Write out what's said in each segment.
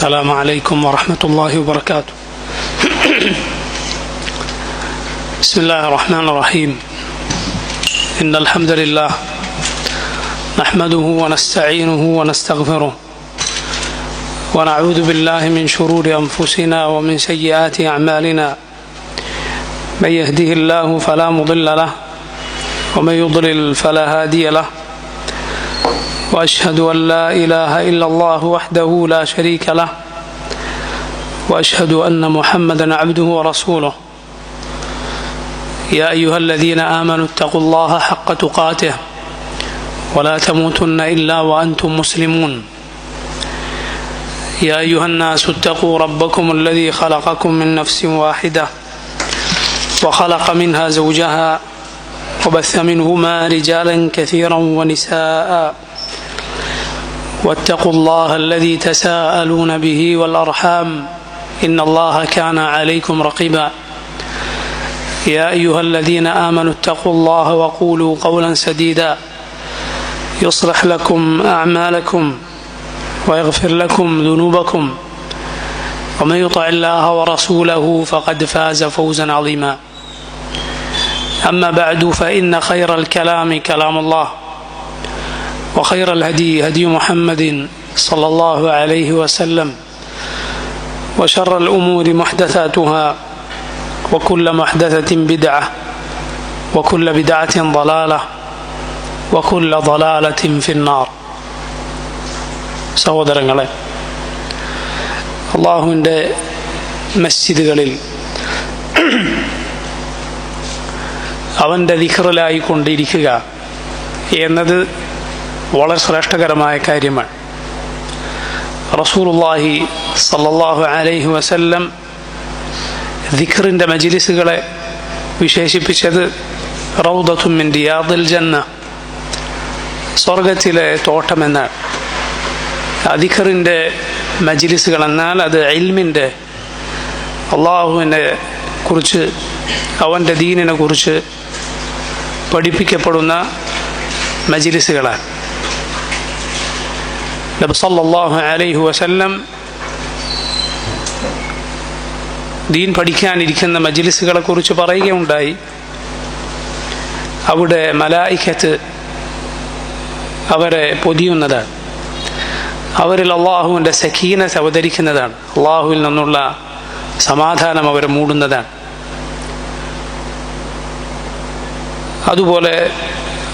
السلام عليكم ورحمة الله وبركاته. بسم الله الرحمن الرحيم. إن الحمد لله نحمده ونستعينه ونستغفره ونعوذ بالله من شرور أنفسنا ومن سيئات أعمالنا. من يهده الله فلا مضل له ومن يضلل فلا هادي له. وأشهد أن لا إله إلا الله وحده لا شريك له وأشهد أن محمدا عبده ورسوله. يا أيها الذين آمنوا اتقوا الله حق تقاته ولا تموتن إلا وأنتم مسلمون. يا أيها الناس اتقوا ربكم الذي خلقكم من نفس واحدة وخلق منها زوجها وبث منهما رجالا كثيرا ونساء. واتقوا الله الذي تساءلون به والأرحام إن الله كان عليكم رقيبا. يا أيها الذين آمنوا اتقوا الله وقولوا قولا سديدا يصلح لكم أعمالكم ويغفر لكم ذنوبكم ومن يطع الله ورسوله فقد فاز فوزا عظيما. أما بعد فإن خير الكلام كلام الله وخير الهدي هدي محمد صلى الله عليه وسلم وشر الأمور محدثاتها وكل محدثة بدعة وكل بدعة ضلالة وكل ضلالة في النار. സഹോദരങ്ങളെ, അല്ലാഹുവിൻ്റെ മസ്ജിദുകളിൽ അവൻ്റെ ദിക്റിലായി കൊണ്ടിരിക്കുക എന്നത് വളരെ ശ്രേഷ്ഠകരമായ കാര്യമാണ്. റസൂലുള്ളാഹി സ്വല്ലല്ലാഹു അലൈഹി വസല്ലം ദിക്റിൻ്റെ മജ്ലിസുകളെ വിശേഷിപ്പിച്ചത് റൗദത്തുൻ മിൻ റിയാദിൽ ജന്ന, സ്വർഗത്തിലെ തോട്ടമെന്നാണ്. ദിക്റിൻ്റെ മജ്ലിസുകൾ എന്നാൽ അത് ഇൽമിൻ്റെ, അള്ളാഹുവിനെ കുറിച്ച് അവൻ്റെ ദീനിനെ കുറിച്ച് പഠിപ്പിക്കപ്പെടുന്ന മജ്ലിസുകളാണ്. നബി സല്ലല്ലാഹു അലൈഹി വസല്ലം ദീൻ പഠിക്കാനിരിക്കുന്ന മജ്ലിസുകളെ കുറിച്ച് പറയുകയുണ്ടായി. അവിടെ മലായികത്ത് അവരെ പൊതിയുന്നതാണ്, അവരിൽ അള്ളാഹുവിൻ്റെ സക്കീനത്ത് അവതരിക്കുന്നതാണ്, അള്ളാഹുവിൽ നിന്നുള്ള സമാധാനം അവരെ മൂടുന്നതാണ്. അതുപോലെ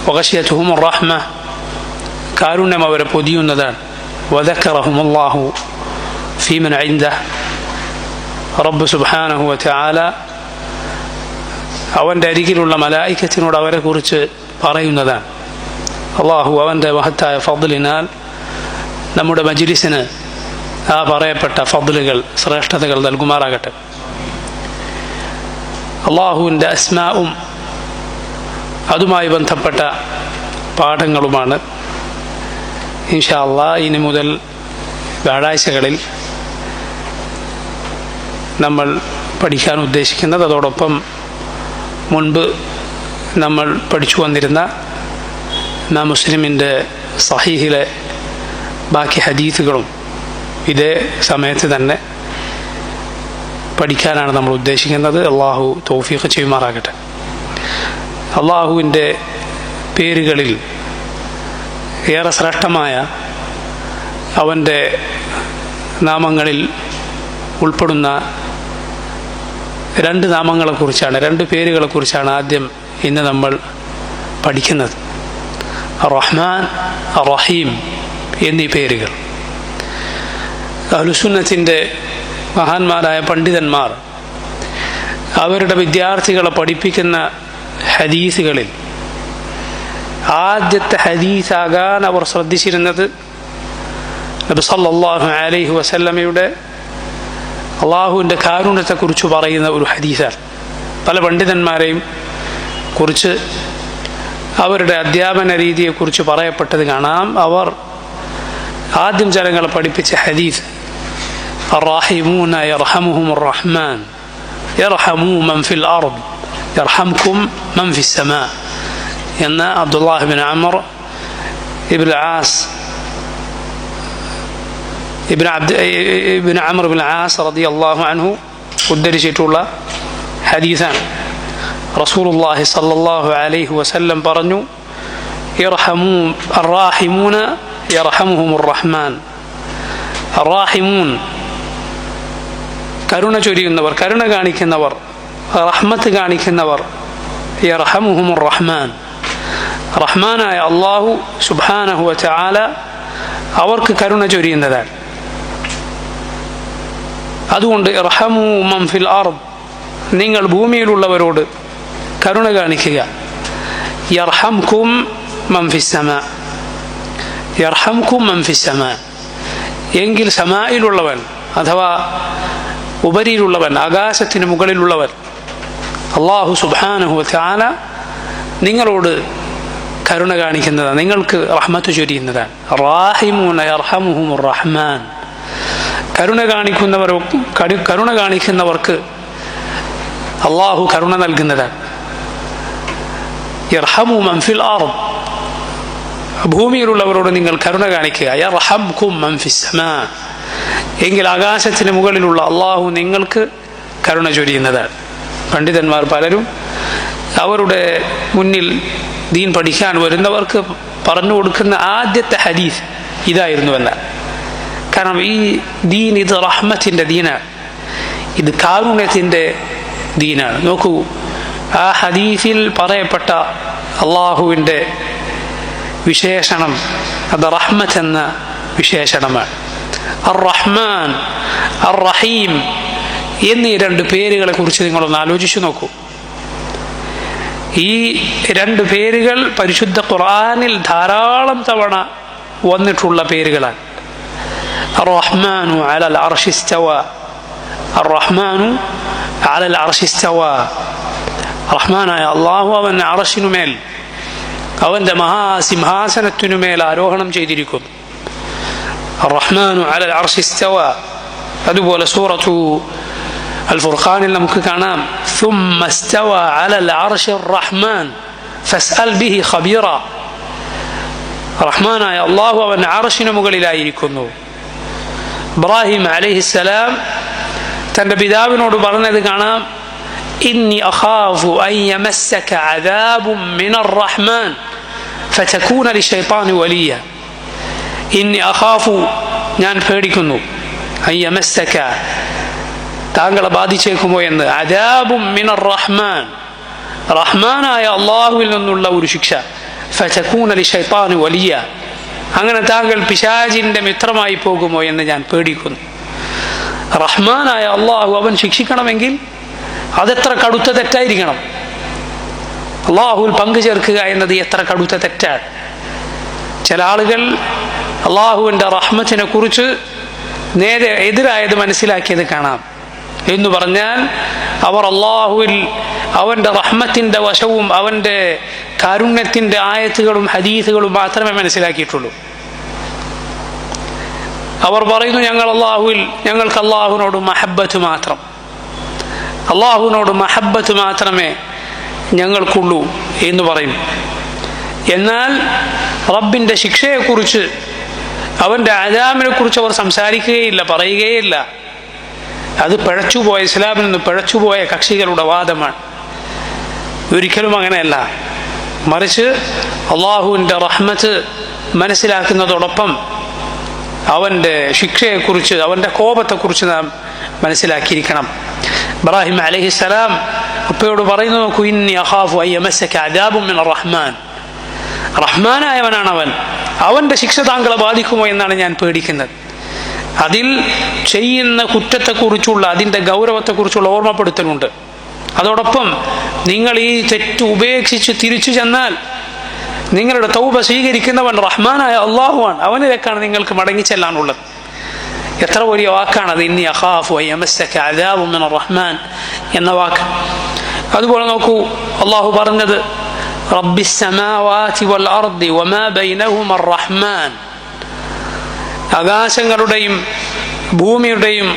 വഗശിയതുഹുമുർ റഹ്മ, കാരുണ്യം അവരെ പൊതിയുന്നതാണ്. വദക്കറഹുമുല്ലാഹു ഫീമൻ ഇൻദഹ്, റബ്ബ് സുബ്ഹാനഹു വതആല അവൻ്റെ അരികിലുള്ള മലായികത്തിനോട് അവരെ കുറിച്ച് പറയുന്നതാണ്. അള്ളാഹു അവൻ്റെ മഹത്തായ ഫദ്ലിനാൽ നമ്മുടെ മജ്ലിസിന് ആ പറയപ്പെട്ട ഫദ്ലുകൾ, ശ്രേഷ്ഠതകൾ നൽകുമാറാകട്ടെ. അള്ളാഹുവിൻ്റെ അസ്മാഉം അതുമായി ബന്ധപ്പെട്ട പാഠങ്ങളുമാണ് ഇൻഷാ അല്ലാഹ് ഇനി മുതൽ വ്യാഴാഴ്ചകളിൽ നമ്മൾ പഠിക്കാൻ ഉദ്ദേശിക്കുന്നത്. അതോടൊപ്പം മുൻപ് നമ്മൾ പഠിച്ചു വന്നിരുന്ന ഇമാം മുസ്ലിമിൻ്റെ സഹീഹിലെ ബാക്കി ഹദീസുകളും ഇതേ സമയത്ത് തന്നെ പഠിക്കാനാണ് നമ്മൾ ഉദ്ദേശിക്കുന്നത്. അള്ളാഹു തൗഫീഖ് ചെയ്യുമാറാകട്ടെ. അള്ളാഹുവിൻ്റെ പേരുകളിൽ ഏറെ ശ്രേഷ്ഠമായ അവൻ്റെ നാമങ്ങളിൽ ഉൾപ്പെടുന്ന രണ്ട് നാമങ്ങളെക്കുറിച്ചാണ്, രണ്ട് പേരുകളെക്കുറിച്ചാണ് ആദ്യം ഇന്ന് നമ്മൾ പഠിക്കുന്നത്. റഹ്മാൻ, റഹീം എന്നീ പേരുകൾ. അഹ്ലുസുന്നത്തിൻ്റെ മഹാന്മാരായ പണ്ഡിതന്മാർ അവരുടെ വിദ്യാർത്ഥികളെ പഠിപ്പിക്കുന്ന ഹദീസുകളിൽ ആദ്യത്തെ ഹദീസാകാൻ അവർ ശ്രദ്ധിച്ചിരുന്നത് നബി സല്ലല്ലാഹു അലൈഹി വസല്ലമയുടെ അള്ളാഹുവിൻ്റെ കാരുണ്യത്തെക്കുറിച്ച് പറയുന്ന ഒരു ഹദീസാണ്. പല പണ്ഡിതന്മാരെയും കുറിച്ച് അവരുടെ അധ്യാപന രീതിയെക്കുറിച്ച് പറയപ്പെട്ടത് കാണാം. അവർ ആദ്യം ജനങ്ങളെ പഠിപ്പിച്ച ഹദീസ് അർറഹീമൂന യർഹമുഹുമുർ റഹ്മാൻ യർഹമൂ മൻ ഫിൽ അർദ് യർഹംകും മൻ ഫിസ് സമാ എന്ന അബ്ദുല്ലാഹ് ഇബ്നു അംർ ഇബ്നുൽ ആസ് ഇബ്നു അംർ ഇബ്നു ആസ് റളിയല്ലാഹു അൻഹു ഉദ്ധരിച്ചിട്ടുള്ള ഹദീസാണ്. റസൂലുള്ളാഹി സ്വല്ലല്ലാഹു അലൈഹി വസല്ലം പറഞ്ഞു, ഇർഹമൂ അർറാഹിമൂന യർഹമുഹുമുർ റഹ്മാൻ. അർറാഹിമൂൻ കരുണ ചൊരിയുന്നവർ, കരുണ കാണിക്കുന്നവർ, റഹ്മത്ത് കാണിക്കുന്നവർ, യർഹമുഹുമുർ റഹ്മാൻ, റഹ്മാനായ അല്ലാഹു സുബ്ഹാനഹു വ തആല അവർക്ക് കരുണ ചൊരിയുന്നതാണ്. അതുകൊണ്ട് ഇർഹമൂ മൻ ഫിൽ അർദ്, നിങ്ങൾ ഭൂമിയിലുള്ളവരോട് കരുണ കാണിക്കുക. യർഹംകും മൻ ഫിസ് സമാ, യർഹംകും മൻ ഫിസ് സമാ, എങ്കിൽ സമായിലുള്ളവൻ അഥവാ ഉപരിയിലുള്ളവൻ, ആകാശത്തിന് മുകളിലുള്ളവൻ അല്ലാഹു സുബ്ഹാനഹു വ തആല നിങ്ങളോട് കരുണ കാണിക്കുന്നതാണ്, നിങ്ങൾക്ക് റഹ്മത്ത് ചൊരിയുന്നതാണ്. റാഹിമൂന യർഹമുഹുമുർ റഹ്മാൻ, കരുണ കാണിക്കുന്നവർക്ക് അല്ലാഹു കരുണ നൽകുന്നതാണ്. യർഹമു മൻ ഫിൽ അർദ്, ഭൂമിയിലുള്ളവരോട് നിങ്ങൾ കരുണ കാണിക്കുക. യർഹംകും മൻ ഫിസ് സമാ, എങ്കിൽ ആകാശത്തിന് മുകളിലുള്ള അല്ലാഹു നിങ്ങൾക്ക് കരുണ ചൊരിയുന്നതാണ്. പണ്ഡിതന്മാർ പലരും അവരുടെ മുന്നിൽ ദീൻ പഠിക്കാൻ വരുന്നവർക്ക് പറഞ്ഞു കൊടുക്കുന്ന ആദ്യത്തെ ഹദീസ് ഇതായിരുന്നുവെന്നാണ്. കാരണം ഈ ദീൻ ഇത് റഹ്മത്തിൻ്റെ ദീനാണ്, ഇത് കാരുണ്യത്തിൻ്റെ ദീനാണ്. നോക്കൂ, ആ ഹദീസിൽ പറയപ്പെട്ട അള്ളാഹുവിൻ്റെ വിശേഷണം അത് റഹ്മത്ത് എന്ന വിശേഷണമാണ്. അർ റഹ്മാൻ, അർ റഹീം എന്നീ രണ്ട് പേരുകളെ കുറിച്ച് നിങ്ങളൊന്ന് ആലോചിച്ചു നോക്കൂ. ഈ രണ്ട് പേരുകൾ പരിശുദ്ധ ഖുർആനിൽ ധാരാളം തവണ വന്നിട്ടുള്ള പേരുകളാണ്. അർ റഹ്മാനു അലൽ അർശി ഇസ്തവാ, അർ റഹ്മാനു അലൽ അർശി ഇസ്തവാ, റഹ്മാനായ അല്ലാഹു അവൻ അർശിനുമേൽ, അവന്റെ മഹാസിംഹാസനത്തിനുമേൽ ആരോഹണം ചെയ്തിരിക്കുന്നു. അർ റഹ്മാനു അലൽ അർശി ഇസ്തവാ. അതുപോലെ സൂറത്തു അൽ ഫുർഖാനിൽ നമുക്ക് കാണാം, ثم استوى على العرش الرحمن فاسأل به خبيرا. റഹ്മാനായ അല്ലാഹു അവൻ അർശിന് മുകളിലായിരിക്കുന്നു. ഇബ്രാഹിം അലൈഹിസ്സലാം തന്റെ പിതാവിനോട് പറഞ്ഞത് കാണാം, ഇന്നി അഖാഫു അൻ യമസ്സക അദാബുൻ മിനർ റഹ്മാൻ ഫതകൂന ലിശൈത്താനി വലിയ. ഇന്നി അഖാഫു, ഞാൻ പേടിക്കുന്നു, അൻ യമസ്സക, താങ്കളെ ബാധിച്ചേക്കുമോ എന്ന്, അദാബുൻ മിനർ റഹ്മാൻ, റഹ്മാനായ അല്ലാഹുവിൽ നിന്നുള്ള ഒരു ശിക്ഷ, ഫതകൂന ലിശൈത്താനി വലിയ, അങ്ങനെ താങ്കൾ പിശാചിന്റെ മിത്രമായി പോകുമോ എന്ന് ഞാൻ പേടിക്കുന്നു. റഹ്മാനായ അല്ലാഹു അവൻ ശിക്ഷിക്കണമെങ്കിൽ അതെത്ര കടുത്ത തെറ്റായിരിക്കണം. അല്ലാഹുവിൽ പങ്കു ചേർക്കുക എന്നത് എത്ര കടുത്ത തെറ്റാണ്. ചില ആളുകൾ അല്ലാഹുവിൻ്റെ റഹ്മത്തിനെ കുറിച്ച് നേരെ എതിരായത് മനസ്സിലാക്കിയത് കാണാം. എന്ന് പറഞ്ഞാൽ അവർ അല്ലാഹുവിൽ അവൻ്റെ റഹ്മത്തിൻ്റെ വശവും അവൻ്റെ കാരുണ്യത്തിൻ്റെ ആയത്തുകളും ഹദീസുകളും മാത്രമേ മനസ്സിലാക്കിയിട്ടുള്ളൂ. അവർ പറയുന്നു, ഞങ്ങൾക്ക് അല്ലാഹുവിനോട് മഹബ്ബത്ത് മാത്രം, അല്ലാഹുവിനോട് മഹബ്ബത്ത് മാത്രമേ ഞങ്ങൾക്കുള്ളൂ എന്ന് പറയും. എന്നാൽ റബ്ബിൻ്റെ ശിക്ഷയെക്കുറിച്ച്, അവൻ്റെ അദാബിനെ കുറിച്ച് അവർ സംസാരിക്കുകയില്ല, പറയുകയില്ല. അത് പിഴച്ചുപോയ, ഇസ്ലാമിൽ നിന്ന് പിഴച്ചുപോയ കക്ഷികളുടെ വാദമാണ്. ഒരിക്കലും അങ്ങനെയല്ല. മറിച്ച് അള്ളാഹുവിൻ്റെ റഹ്മത്ത് മനസ്സിലാക്കുന്നതോടൊപ്പം അവൻ്റെ ശിക്ഷയെക്കുറിച്ച്, അവൻ്റെ കോപത്തെക്കുറിച്ച് നാം മനസ്സിലാക്കിയിരിക്കണം. ഇബ്രാഹിം അലൈഹിസ്സലാം ഉപ്പയോട് പറയുന്നു, നോക്കൂ, ഇന്നി അഖാഫു അൻ യമസ്സക അദാബുൻ മിനർ റഹ്മാൻ, റഹ്മാനായവനാണ് അവൻ, അവൻ്റെ ശിക്ഷ താങ്കളെ ബാധിക്കുമോ എന്നാണ് ഞാൻ പേടിക്കുന്നത്. അതിൽ ചെയ്യുന്ന കുറ്റത്തെക്കുറിച്ചുള്ള, അതിൻ്റെ ഗൗരവത്തെക്കുറിച്ചുള്ള ഓർമ്മപ്പെടുത്തലുണ്ട്. അതോടൊപ്പം നിങ്ങൾ ഈ തെറ്റ് ഉപേക്ഷിച്ച് തിരിച്ചു ചെന്നാൽ നിങ്ങളുടെ തൗബ സ്വീകരിക്കുന്നവൻ റഹ്മാനായ അല്ലാഹുവാണ്, അവനിലേക്കാണ് നിങ്ങൾക്ക് മടങ്ങിച്ചെല്ലാനുള്ളത്. എത്ര വലിയ വാക്കാണത്, ഇന്നി അഖാഫു അൻ യമസ്സക അദാബുൻ മിനർ റഹ്മാൻ എന്ന വാക്ക്. അതുപോലെ നോക്കൂ, അല്ലാഹു പറഞ്ഞത് റബ്ബിസ് സമാവാതി വൽ അർദി വമാ ബൈനഹുമ റഹ്മാൻ, ആകാശങ്ങളുടെയും ഭൂമിയുടെയും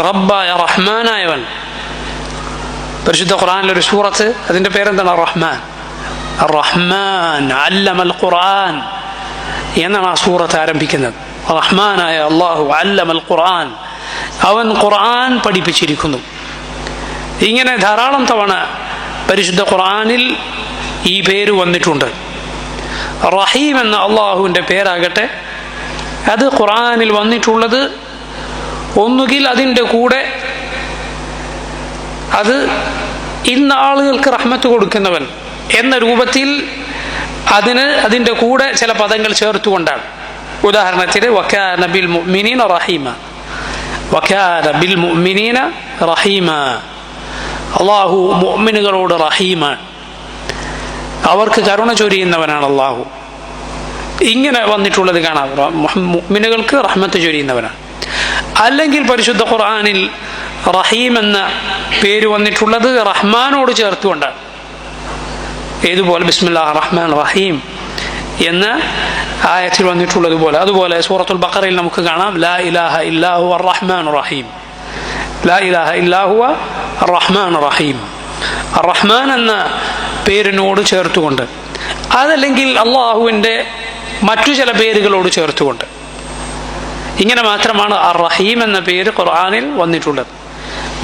റബ്ബായ റഹ്മാനായവൻ. പരിശുദ്ധ ഖുർആനിലൊരു സൂറത്ത്, അതിൻ്റെ പേരെന്താണ്? റഹ്മാൻ. റഹ്മാൻ അല്ലമൽ ഖുർആൻ എന്നാണ് ആ സൂറത്ത് ആരംഭിക്കുന്നത്. റഹ്മാനായ അല്ലാഹു അല്ലമൽ ഖുർആൻ, അവൻ ഖുർആൻ പഠിപ്പിച്ചിരിക്കുന്നു. ഇങ്ങനെ ധാരാളം തവണ പരിശുദ്ധ ഖുർആനിൽ ഈ പേര് വന്നിട്ടുണ്ട്. റഹീം എന്ന അള്ളാഹുവിൻ്റെ പേരാകട്ടെ, അത് ഖുർആനിൽ വന്നിട്ടുള്ളത് ഒന്നുകിൽ അതിൻ്റെ കൂടെ അത് ഇന്ന ആളുകൾക്ക് റഹ്മത്ത് കൊടുക്കുന്നവൻ എന്ന രൂപത്തിൽ അതിൻ്റെ കൂടെ ചില പദങ്ങൾ ചേർത്തുകൊണ്ടാണ്. ഉദാഹരണത്തിന് വകാന ബിൽ മുഅ്മിനീന റഹീമ, വകാന ബിൽ മുഅ്മിനീന റഹീമ, അള്ളാഹു മുഅ്മിനുകളോട് റഹീമാണ്, അവർക്ക് കരുണ ചൊരിയുന്നവനാണ് അള്ളാഹു. ഇങ്ങനെ വന്നിട്ടുള്ളത് കാണാം, മുഅ്മിനുകൾക്ക് റഹ്മത്ത് ചൊരിയുന്നവനാണ്. അല്ലെങ്കിൽ പരിശുദ്ധ ഖുർആനിൽ റഹീം എന്ന പേര് വന്നിട്ടുള്ളത് റഹ്മാനോട് ചേർത്തുകൊണ്ടാണ്. ഏതുപോലെ ബിസ്മില്ലാഹിർ റഹ്മാൻ റഹീം എന്ന ആയത്തിൽ വന്നിട്ടുള്ളതുപോലെ. അതുപോലെ സൂറത്തുൽ ബഖറയിൽ നമുക്ക് കാണാം ലാ ഇലാഹ ഇല്ലാഹു അർ-റഹ്മാൻ റഹീം, ലാ ഇലാഹ ഇല്ലാഹു അർ-റഹ്മാൻ റഹീം, റഹ്മാൻ എന്ന പേരിനോട് ചേർത്തുകൊണ്ട്. അതല്ലെങ്കിൽ അള്ളാഹുവിൻ്റെ മറ്റു ചില പേരുകളോട് ചേർത്തുകൊണ്ട്. ഇങ്ങനെ മാത്രമാണ് അർ-റഹീം എന്ന പേര് ഖുർആനിൽ വന്നിട്ടുള്ളത്.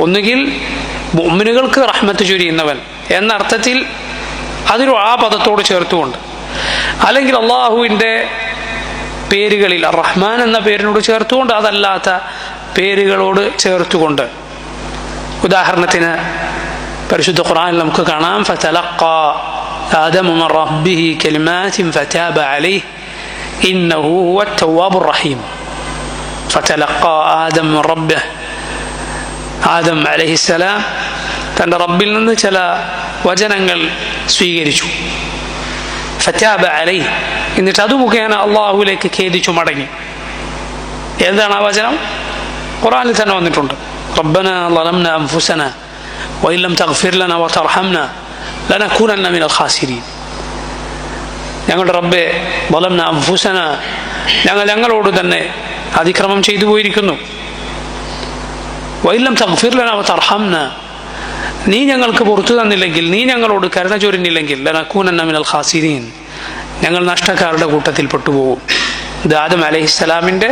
ഒന്നുകിൽ മുഅ്മിനുകൾക്ക് റഹ്മത്ത് ചൊരിയുന്നവൻ എന്ന അർത്ഥത്തിൽ അതിൽ ആ പദത്തോട് ചേർത്തുകൊണ്ട്, അല്ലെങ്കിൽ അള്ളാഹുവിൻ്റെ പേരുകളിൽ റഹ്മാൻ എന്ന പേരിനോട് ചേർത്തുകൊണ്ട്, അതല്ലാത്ത പേരുകളോട് ചേർത്തുകൊണ്ട്. ഉദാഹരണത്തിന് പരിശുദ്ധ ഖുർആനിൽ നമുക്ക് കാണാം ഫതലഖാ ആദമു മിൻ റബ്ബിഹി കലിമാത്തിൻ ഫതാബ അലൈഹി ഇന്നഹു ഹുവത് തവ്വാബുർ റഹീം. ഫതലഖാ ആദം മിൻ റബ്ബിഹി, ആദം അലൈഹിസ്സലാം തൻ്റെ റബ്ബിൽ നിന്ന് ചില വചനങ്ങൾ സ്വീകരിച്ചു. ഫതാബ അലൈഹി, എന്നിട്ട് അത് മുഖേന അള്ളാഹുവിലേക്ക് ഖേദിച്ചു മടങ്ങി. എന്താണ് ആ വചനം? ഖുർആനിൽ തന്നെ വന്നിട്ടുണ്ട്. റബ്ബനാ ളലംനാ അൻഫുസനാ വഇൻ ലം തഗ്ഫിർ ലനാ വതർഹംനാ ലനകൂനന്ന മിനൽ ഖാസിരീൻ. ഞങ്ങളുടെ റബ്ബേ, ളലംനാ അൻഫുസനാ, ഞങ്ങളോട് തന്നെ അതിക്രമം ചെയ്തു പോയിരിക്കുന്നു. വഇൻ ലം തഗ്ഫിർ ലനാ വതർഹംനാ, നീ ഞങ്ങൾക്ക് പുറത്തു തന്നില്ലെങ്കിൽ, നീ ഞങ്ങളോട് കരുണ ചൊരിഞ്ഞില്ലെങ്കിൽ ലനകൂനന്ന മിനൽ ഖാസിരീൻ, ഞങ്ങൾ നഷ്ടക്കാരുടെ കൂട്ടത്തിൽ പെട്ടുപോകും. ഇത് ആദം അലൈഹിസ്സലാമിൻ്റെ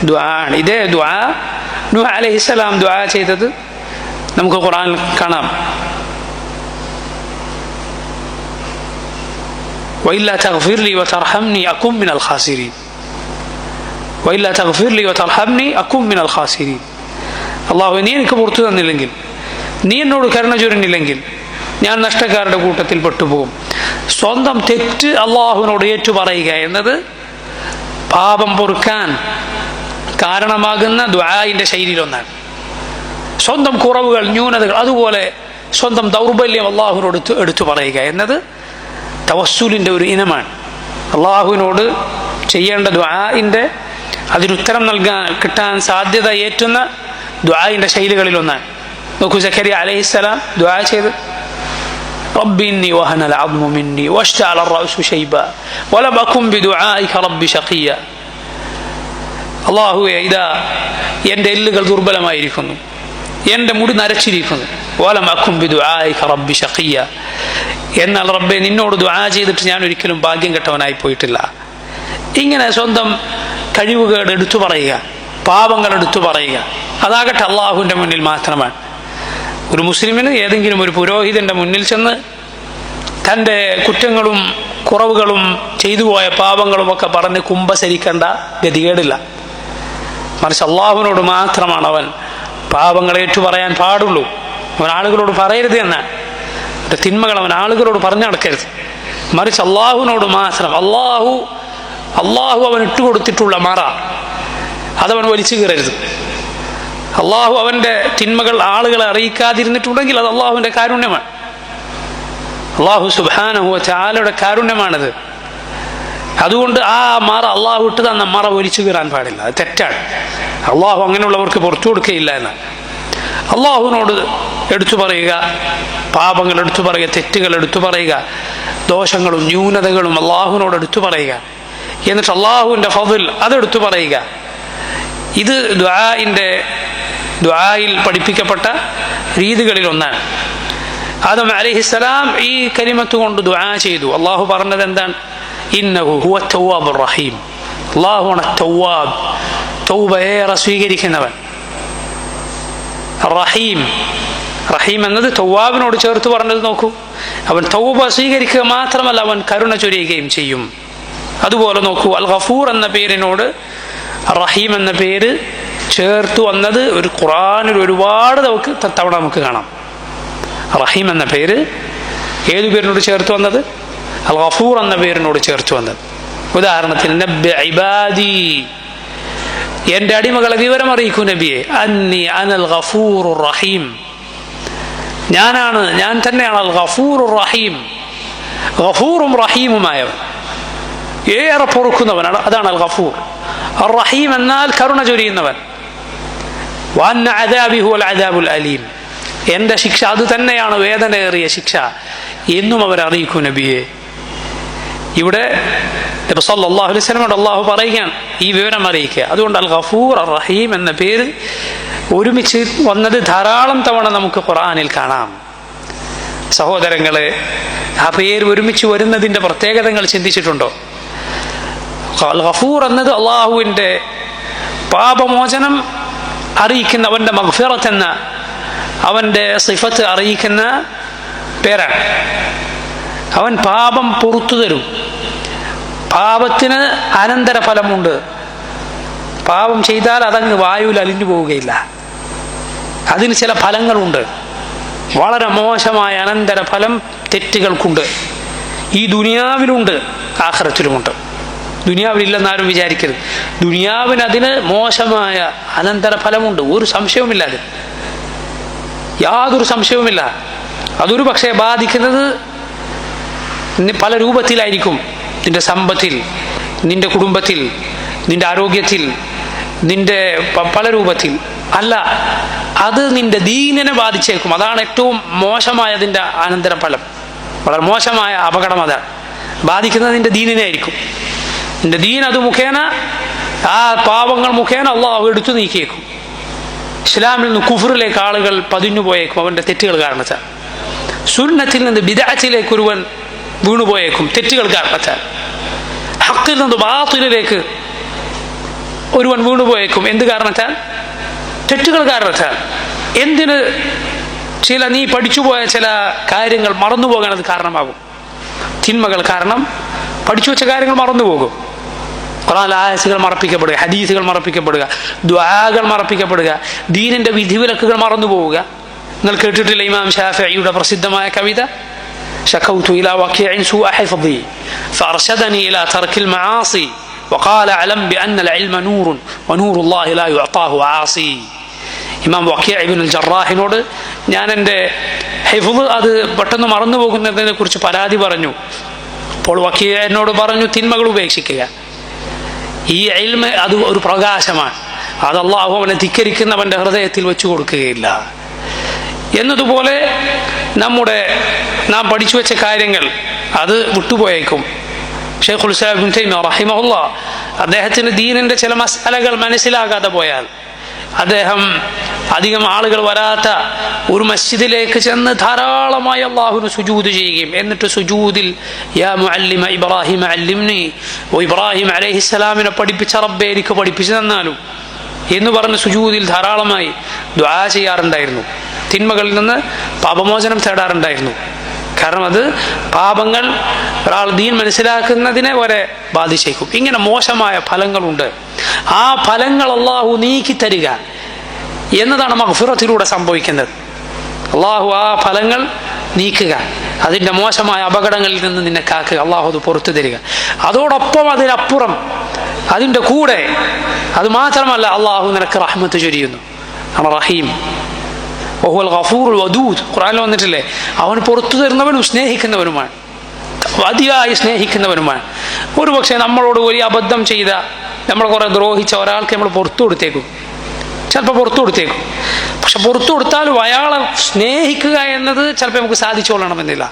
ദുആ ആണ്. ഇതേ ദുആ നൂഹ് അലൈഹിസ്സലാം ദുആ ചെയ്തത് നമുക്ക് ഖുർആനിൽ കാണാം. വഇല്ലാ തഗ്ഫിർ ലി വതർഹംനി അകും മിനൽ ഖാസിരീൻ, വഇല്ലാ തഗ്ഫിർ ലി വതർഹംനി അകും മിനൽ ഖാസിരീൻ. അല്ലാഹു, നീ എനിക്ക് പുറത്തു തന്നില്ലെങ്കിൽ, നീ എന്നോട് കരുണ ചൊരിഞ്ഞില്ലെങ്കിൽ ഞാൻ നഷ്ടക്കാരുടെ കൂട്ടത്തിൽ പെട്ടുപോകും. സ്വന്തം തെറ്റ് അള്ളാഹുവിനോട് ഏറ്റുപറയുക എന്നത് പാപം പൊറുക്കാൻ കാരണമാകുന്ന ദുആഇന്റെ ശൈലിയിലൊന്നാണ്. സ്വന്തം കുറവുകൾ, ന്യൂനതകൾ, അതുപോലെ സ്വന്തം ദൗർബല്യം അള്ളാഹുവിനോട് എടുത്തു പറയുക എന്നത് തവസ്സുലിൻ്റെ ഒരു ഇനമാണ്. അള്ളാഹുവിനോട് ചെയ്യേണ്ട ദുആഇന്റെ അതിനുത്തരം കിട്ടാൻ സാധ്യത ഏറ്റുന്ന ദുആഇന്റെ ശൈലികളിലൊന്നാണ്. നോക്കൂ, സക്കരിയ അലൈഹിസ്സലാം ദുആ ചെയ്ത് റബ്ബി ഇന്നി വഹനൽ അദ്മു മിന്നി വശ്തഅല അർ-റഅസു ശൈബ വലം അകും ബിദുആഇക റബ്ബി ശഖിയ. അല്ലാഹുവേ, ഇതാ എൻ്റെ എല്ലുകൾ ദുർബലമായിരിക്കുന്നു, എൻ്റെ മുടി നരച്ചിരിക്കുന്നു. വലം അകും ബിദുആഇക റബ്ബി ശഖിയ, എന്നാൽ റബ്ബേ, നിന്നോട് ദുആ ചെയ്തിട്ട് ഞാൻ ഒരിക്കലും ഭാഗ്യം കെട്ടവനായി പോയിട്ടില്ല. ഇങ്ങനെ സ്വന്തം കഴിവുകേട് എടുത്തു പറയുക, പാപങ്ങൾ എടുത്തു പറയുക, അതാകട്ടെ അള്ളാഹുവിൻ്റെ മുന്നിൽ മാത്രമാണ്. ഒരു മുസ്ലിമിന് ഏതെങ്കിലും ഒരു പുരോഹിതന്റെ മുന്നിൽ ചെന്ന് തൻ്റെ കുറ്റങ്ങളും കുറവുകളും ചെയ്തു പോയ പാപങ്ങളും ഒക്കെ പറഞ്ഞ് കുമ്പസരിക്കേണ്ട ഗതികേടില്ല. മറിച്ച് അള്ളാഹുവിനോട് മാത്രമാണ് അവൻ പാപങ്ങൾ ഏറ്റു പറയാൻ പാടുള്ളൂ. അവൻ ആളുകളോട് പറയരുത് എന്നാണ്. തിന്മകൾ അവൻ ആളുകളോട് പറഞ്ഞു നടക്കരുത്. മറിച്ച് അള്ളാഹുവിനോട് മാത്രം. അള്ളാഹു അവൻ ഇട്ടുകൊടുത്തിട്ടുള്ള മറ അതവൻ വലിച്ചു കീറരുത്. അള്ളാഹു അവൻ്റെ തിന്മകൾ ആളുകളെ അറിയിക്കാതിരുന്നിട്ടുണ്ടെങ്കിൽ അത് അള്ളാഹുവിൻ്റെ കാരുണ്യമാണ്. അള്ളാഹു സുബ്ഹാനഹു വ തആലയുടെ കാരുണ്യമാണത്. അതുകൊണ്ട് ആ മറ, അള്ളാഹു ഇട്ട് തന്ന മറ വലിച്ചു കീറാൻ പാടില്ല. അത് തെറ്റാണ്. അള്ളാഹു അങ്ങനെയുള്ളവർക്ക് പുറത്തു കൊടുക്കുകയില്ല എന്നാണ്. അള്ളാഹുവിനോട് എടുത്തു പറയുക, പാപങ്ങൾ എടുത്തു പറയുക, തെറ്റുകൾ എടുത്തു പറയുക, ദോഷങ്ങളും ന്യൂനതകളും അള്ളാഹുവിനോട് എടുത്തു പറയുക. എന്നിട്ട് അള്ളാഹുവിൻ്റെ ഫضൽ അതെടുത്തു പറയുക. ഇത് ദുആയിൽ പഠിപ്പിക്കപ്പെട്ട രീതികളിൽ ഒന്നാണ്. ആദം അലൈഹിസ്സലാം ഈ കലിമത്ത് കൊണ്ട് ദുആ ചെയ്തു. അള്ളാഹു പറഞ്ഞത് എന്താണ്? ഇന്നഹു ഹുവത് തവ്വാബുർ റഹീം, അല്ലാഹുവാണ് തൗവാബ്, തൗബ ഏറെ സ്വീകരിക്കുന്നവൻ. റഹീം, റഹീം എന്നത് തൗവാബിനോട് ചേർത്ത് പറഞ്ഞത് നോക്കൂ. അവൻ തൗബ സ്വീകരിക്കുക മാത്രമല്ല, അവൻ കരുണ ചൊരിയുകയും ചെയ്യും. അതുപോലെ നോക്കൂ, അൽ ഗഫൂർ എന്ന പേരിനോട് റഹീം എന്ന പേര് ചേർത്ത് വന്നത് ഒരു ഖുർആനിൽ ഒരുപാട് തവണ നമുക്ക് കാണാം. റഹീം എന്ന പേര് ഏതു പേരിനോട് ചേർത്ത് വന്നത്? അൽ ഗഫൂർ എന്ന പേരിനോട് ചേർത്ത് വന്നത്. ഉദാഹരണത്തിന് നബ്ബി ഇബാദി, എൻ്റെ അടിമകളെ വിവരം അറിയിക്കൂ നബിയെ, അന്നി അനൽ ഗഫൂറുർ റഹീം, ഞാൻ തന്നെയാണ് അൽ ഗഫൂറുർ റഹീം, ഗഫൂറും റഹീമുമായവൻ, ഏറെ പൊറുക്കുന്നവനാണ്. അതാണ് അൽ ഗഫൂർ. അർ റഹീം എന്നാൽ കരുണ ചൊരിയുന്നവൻ. വഅന്ന അദാബി ഹുവൽ അദാബുൽ അലീം, എൻ്റെ ശിക്ഷ അത് തന്നെയാണ് വേദനയേറിയ ശിക്ഷ എന്നും അവർ അറിയിക്കൂ നബിയെ. ഇവിടെ നബി സല്ലല്ലാഹു അലൈഹി വസല്ലം അല്ലാഹു പറയുകയാണ് ഈ വിവരം അറിയിക്കുക. അതുകൊണ്ട് അൽ ഗഫൂർ അർ റഹീം എന്ന പേര് ഒരുമിച്ച് വന്നത് ധാരാളം തവണ നമുക്ക് ഖുർആനിൽ കാണാം. സഹോദരങ്ങളെ, ആ പേര് ഒരുമിച്ച് വരുന്നതിൻ്റെ പ്രത്യേകതകൾ ചിന്തിച്ചിട്ടുണ്ടോ? അൽ ഗഫൂർ എന്നത് അള്ളാഹുവിൻ്റെ പാപമോചനം അറിയിക്കുന്ന, അവൻ്റെ മഗ്ഫിറത്ത് എന്ന അവൻ്റെ സിഫത്ത് അറിയിക്കുന്ന പേരാണ്. അവൻ പാപം പുറത്തു തരും. പാപത്തിന് അനന്തരഫലമുണ്ട്. പാപം ചെയ്താൽ അതങ്ങ് വായുവിൽ അലിഞ്ഞു പോവുകയില്ല. അതിന് ചില ഫലങ്ങളുണ്ട്. വളരെ മോശമായ അനന്തരഫലം തെറ്റുകൾക്കുണ്ട്. ഈ ദുനിയാവിലുണ്ട്, ആഖിറത്തിലുമുണ്ട്. ദുനിയാവിലില്ലെന്നാരും വിചാരിക്കരുത്. ദുനിയാവിന് അതിന് മോശമായ അനന്തരഫലമുണ്ട്, ഒരു സംശയവുമില്ല. അതിന് യാതൊരു സംശയവുമില്ല. അതൊരു പക്ഷേ ബാധിക്കുന്നത് പല രൂപത്തിലായിരിക്കും. നിന്റെ സമ്പത്തിൽ, നിന്റെ കുടുംബത്തിൽ, നിന്റെ ആരോഗ്യത്തിൽ, നിന്റെ പല രൂപത്തിൽ. അല്ല, അത് നിന്റെ ദീനിനെ ബാധിച്ചേക്കും. അതാണ് ഏറ്റവും മോശമായതിൻ്റെ അനന്തരഫലം. വളരെ മോശമായ അപകടം അതാണ്. ബാധിക്കുന്നത് നിന്റെ ദീനിനെ ആയിരിക്കും. നിന്റെ ദീൻ അത് മുഖേന, ആ പാവങ്ങൾ മുഖേന അള്ളാഹു എടുത്തു നീക്കിയേക്കും. ഇസ്ലാമിൽ നിന്ന് കുഫറിലേക്ക് ആളുകൾ പതിഞ്ഞു പോയേക്കും അവൻ്റെ തെറ്റുകൾ കാരണത്താൽ. സുന്നത്തിൽ നിന്ന് ബിദ്അത്തിലേക്ക് ഒരുവൻ വീണുപോയേക്കും തെറ്റുകൾ കാരണത്താൽ. ഹക്കിൽ നിന്ന് ബാത്തിലിലേക്ക് ഒരുവൻ വീണുപോയേക്കും എന്ത് കാരണത്താൽ? തെറ്റുകൾ കാരണത്താൽ. എന്തിന്? നീ പഠിച്ചുപോയ ചില കാര്യങ്ങൾ മറന്നുപോകാൻ അത് കാരണമാകും. തിന്മകൾ കാരണം പഠിച്ചു വെച്ച കാര്യങ്ങൾ മറന്നുപോകും. ഖുർആനിലെ ആയത്തുകൾ മറപ്പിക്കപ്പെടുക, ഹദീസുകൾ മറപ്പിക്കപ്പെടുക, ദുആകൾ മറപ്പിക്കപ്പെടുക, ദീനിന്റെ വിധിവിലക്കുകൾ മറന്നുപോവുക. നിങ്ങൾ കേട്ടിട്ടില്ല ഇമാം ശാഫിഈയുടെ പ്രസിദ്ധമായ കവിത, ശകൗതു ഇലാ വകീഇൻ സൂഅ ഹിഫ്ദി ഫഅർശദനി ഇലാ തർക്കിൽ മആസി വഖാല അലം ബിഅന്ന അൽഇൽമ നൂറുൻ വനൂറുല്ലാഹി ലാ യുഅതാഹു ആസി. ഇമാം വകീഇ ഇബ്നുൽ ജറാഹിനോട് ഞാൻ എൻ്റെ ഹിഫ്ദ് അത് പെട്ടെന്ന് മറന്നു പോകുന്നതിനെ കുറിച്ച് പരാതി പറഞ്ഞു. അപ്പോൾ വകീഇ എന്നോട് പറഞ്ഞു, തിന്മകൾ ഉപേക്ഷിക്കുക. ഈ ഇൽമ അത് ഒരു പ്രകാശമാണ്. അത് അല്ലാഹു അവനെ ധിക്കരിക്കുന്നവൻ്റെ ഹൃദയത്തിൽ വെച്ചു കൊടുക്കുകയില്ല. എന്നതുപോലെ നാം പഠിച്ചു വെച്ച കാര്യങ്ങൾ അത് വിട്ടുപോയേക്കും. ഷെയ്ഖുൽ ഇസ്ലാം ഇബ്നു തൈമിയ്യ റഹിമഹുല്ലാഹ് അദ്ദേഹത്തിന് ദീനിന്റെ ചില മസ്അലകൾ മനസ്സിലാകാതെ പോയാൽ അദ്ദേഹം അധികം ആളുകൾ വരാത്ത ഒരു മസ്ജിദിലേക്ക് ചെന്ന് ധാരാളമായി അല്ലാഹുവിന് സുജൂദ് ചെയ്യുകയും എന്നിട്ട് സുജൂദിൽ യാ മുഅല്ലിമ ഇബ്രാഹിം അല്ലിംനി, ഓ ഇബ്രാഹിം അലൈഹിസ്സലാമിനെ പഠിപ്പിച്ച റബ്ബേ എനിക്ക് പഠിപ്പിച്ചു തന്നാലും എന്ന് പറഞ്ഞ് സുജൂദിൽ ധാരാളമായി ദുആ ചെയ്യാറുണ്ടായിരുന്നു. തിന്മകളിൽ നിന്ന് പാപമോചനം തേടാറുണ്ടായിരുന്നു. കാരണം അത് പാപങ്ങൾ ഒരാൾ ദീൻ മനസ്സിലാക്കുന്നതിനെ വരെ ബാധിച്ചേക്കും. ഇങ്ങനെ മോശമായ ഫലങ്ങളുണ്ട്. ആ ഫലങ്ങൾ അള്ളാഹു നീക്കി തരിക എന്നതാണ് മഗ്ഫിറത്തിലൂടെ സംഭവിക്കുന്നത്. അള്ളാഹു ആ ഫലങ്ങൾ നീക്കുക, അതിൻ്റെ മോശമായ അപകടങ്ങളിൽ നിന്ന് നിന്നെ കാക്കുക, അള്ളാഹു അത് പുറത്തു തരിക. അതോടൊപ്പം അതിനപ്പുറം അതിൻ്റെ കൂടെ അത് മാത്രമല്ല, അള്ളാഹു നിനക്ക് റഹ്മത്ത് ചൊരിയുന്നു. റഹീം വഹുവൽ ഗഫൂറുൽ വദൂദ് ഖുർആനിൽ വന്നിട്ടില്ലേ? അവൻ പുറത്തു തരുന്നവനും സ്നേഹിക്കുന്നവനുമാണ്, അതിയായി സ്നേഹിക്കുന്നവനുമാണ്. ഒരു പക്ഷേ നമ്മളോട് വലിയ അബദ്ധം ചെയ്ത, നമ്മൾ കുറെ ദ്രോഹിച്ച ഒരാൾക്ക് നമ്മൾ പുറത്തു കൊടുത്തേക്കും, ചിലപ്പോൾ പുറത്തു കൊടുത്തേക്കും. പക്ഷെ പുറത്തു കൊടുത്താലും അയാളെ സ്നേഹിക്കുക എന്നത് ചിലപ്പോൾ നമുക്ക് സാധിച്ചോളണമെന്നില്ല.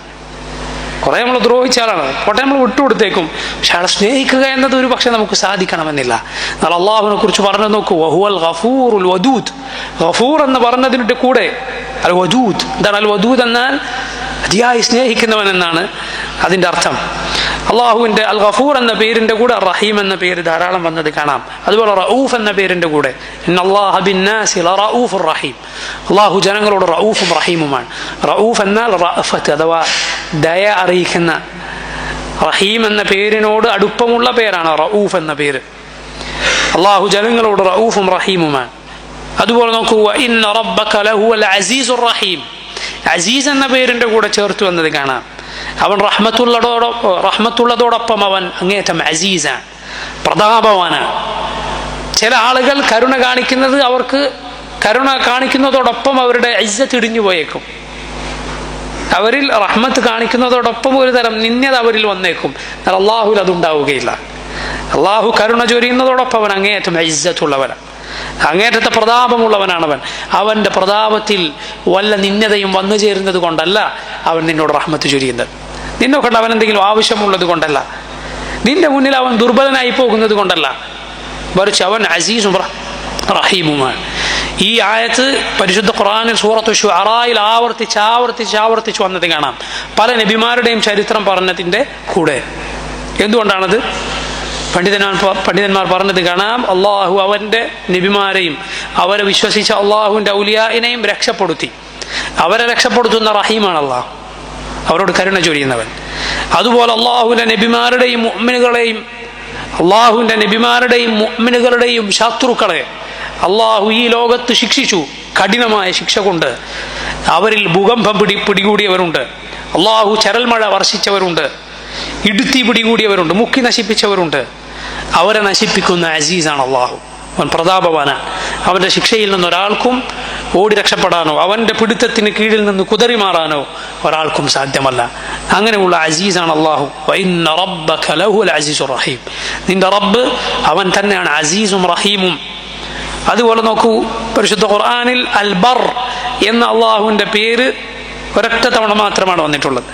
കുറെ നമ്മൾ ദ്രോഹിച്ച ആളാണ്, പോട്ടെ നമ്മൾ വിട്ടുകൊടുത്തേക്കും. പക്ഷെ അയാളെ സ്നേഹിക്കുക എന്നത് ഒരു പക്ഷെ നമുക്ക് സാധിക്കണമെന്നില്ല. എന്നാൽ അള്ളാഹുവിനെ കുറിച്ച് പറഞ്ഞു നോക്കൂ, വഹുവൽ ഗഫൂറുൽ വദൂദ്. ഗഫൂർ എന്ന് പറഞ്ഞതിൻ്റെ കൂടെ അൽ വദൂദ്. എന്താണ് അൽ വദൂദ് എന്നാൽ? അതിയായി സ്നേഹിക്കുന്നവൻ എന്നാണ് അതിൻ്റെ അർത്ഥം. അള്ളാഹുവിന്റെ അൽ ഗഫൂർ എന്ന പേരിന്റെ കൂടെ റഹീം എന്ന പേര് ധാരാളം വന്നത് കാണാം. അതുപോലെ റഊഫ് എന്ന പേരിന്റെ കൂടെ ഇന്നല്ലാഹ ബിന്നാസി ലറഊഫുർ റഹീം, അള്ളാഹു ജനങ്ങളോട് റഊഫും റഹീമുമാണ്. റഊഫ് എന്നാൽ റഅഫത്ത് അഥവാ ദയ അറിയിക്കുന്ന, റഹീം എന്ന പേരിനോട് അടുപ്പമുള്ള പേരാണ് റഊഫ് എന്ന പേര്. അള്ളാഹു ജനങ്ങളോട് റഊഫും റഹീമുമാണ്. അതുപോലെ നോക്കൂ, ഇന്ന റബ്ബക ലഹുവൽ അസീസുർ റഹീം, അസീസ് എന്ന പേരിന്റെ കൂടെ ചേർത്ത് വന്നത് കാണാം. അവൻ റഹ്മത്തുള്ളതോടൊപ്പം അവൻ അങ്ങേറ്റം അസീസാണ്, പ്രതാപവാനാണ്. ചില ആളുകൾ കരുണ കാണിക്കുന്നത് അവർക്ക് കരുണ കാണിക്കുന്നതോടൊപ്പം അവരുടെ ഇസ്സത്ത് ഇടിഞ്ഞു പോയേക്കും. അവരിൽ റഹ്മത്ത് കാണിക്കുന്നതോടൊപ്പം ഒരു തരം നിന്ദത അവരിൽ വന്നേക്കും. എന്നാൽ അള്ളാഹുവിൽ അതുണ്ടാവുകയില്ല. അള്ളാഹു കരുണ ചൊരിയുന്നതോടൊപ്പം അവൻ അങ്ങേയറ്റം ഇസ്സത്തുള്ളവനാണ്, അങ്ങേറ്റത്തെ പ്രതാപമുള്ളവനാണവൻ. അവന്റെ പ്രതാപത്തിൽ വല്ല നിന്ദതയും വന്നു ചേരുന്നത് കൊണ്ടല്ല അവൻ നിന്നോട് റഹ്മത്ത് ചൊരിയുന്നത്. നിന്നെ കൊണ്ട് അവൻ എന്തെങ്കിലും ആവശ്യമുള്ളത് കൊണ്ടല്ല, നിന്റെ മുന്നിൽ അവൻ ദുർബലനായി പോകുന്നത് കൊണ്ടല്ല, മറിച്ച് അവൻ അസീസും റഹീമുമാണ്. ഈ ആയത്ത് പരിശുദ്ധ ഖുർആനിൽ സൂറത്തു ശുഅറായിൽ ആവർത്തിച്ച് വന്നത് കാണാം, പല നബിമാരുടെയും ചരിത്രം പറഞ്ഞതിന്റെ കൂടെ. എന്തുകൊണ്ടാണത്? പണ്ഡിതന്മാർ പറഞ്ഞത് കാണാം, അള്ളാഹു അവന്റെ നബിമാരെയും അവരെ വിശ്വസിച്ച അള്ളാഹുവിന്റെ ഔലിയായിനെയും രക്ഷപ്പെടുത്തി. അവരെ രക്ഷപ്പെടുത്തുന്ന റഹീമാണ് അള്ളാഹു, അവരോട് കരുണ ചൊരിയുന്നവൻ. അതുപോലെ അള്ളാഹുവിന്റെ നബിമാരുടെയും മുഅ്മിനുകളുടെയും ശത്രുക്കളെ അള്ളാഹു ഈ ലോകത്ത് ശിക്ഷിച്ചു, കഠിനമായ ശിക്ഷ കൊണ്ട്. അവരിൽ ഭൂകമ്പം പിടികൂടിയവരുണ്ട്, അള്ളാഹു ചരൽമഴ വർഷിച്ചവരുണ്ട്, ഇടുത്തി പിടികൂടിയവരുണ്ട്, മുക്കി നശിപ്പിച്ചവരുണ്ട്. അവരെ നശിപ്പിക്കുന്ന അസീസാണ് അള്ളാഹു, അവൻ പ്രതാപവാനാണ്. അവന്റെ ശിക്ഷയിൽ നിന്ന് ഒരാൾക്കും ഓടി രക്ഷപ്പെടാനോ അവന്റെ പിടുത്തത്തിന് കീഴിൽ നിന്ന് കുതറി മാറാനോ ഒരാൾക്കും സാധ്യമല്ല. അങ്ങനെയുള്ള അസീസാണ് അള്ളാഹു. വഇന്ന റബ്ബക ലഹുൽ അസീസുർ റഹീം, നിന്റെ റബ്ബ് അവൻ തന്നെയാണ് അസീസും റഹീമും. അതുപോലെ നോക്കൂ, പരിശുദ്ധ ഖുർആനിൽ അൽ ബർ എന്ന അള്ളാഹുവിന്റെ പേര് ഒരൊറ്റ തവണ മാത്രമാണ് വന്നിട്ടുള്ളത്.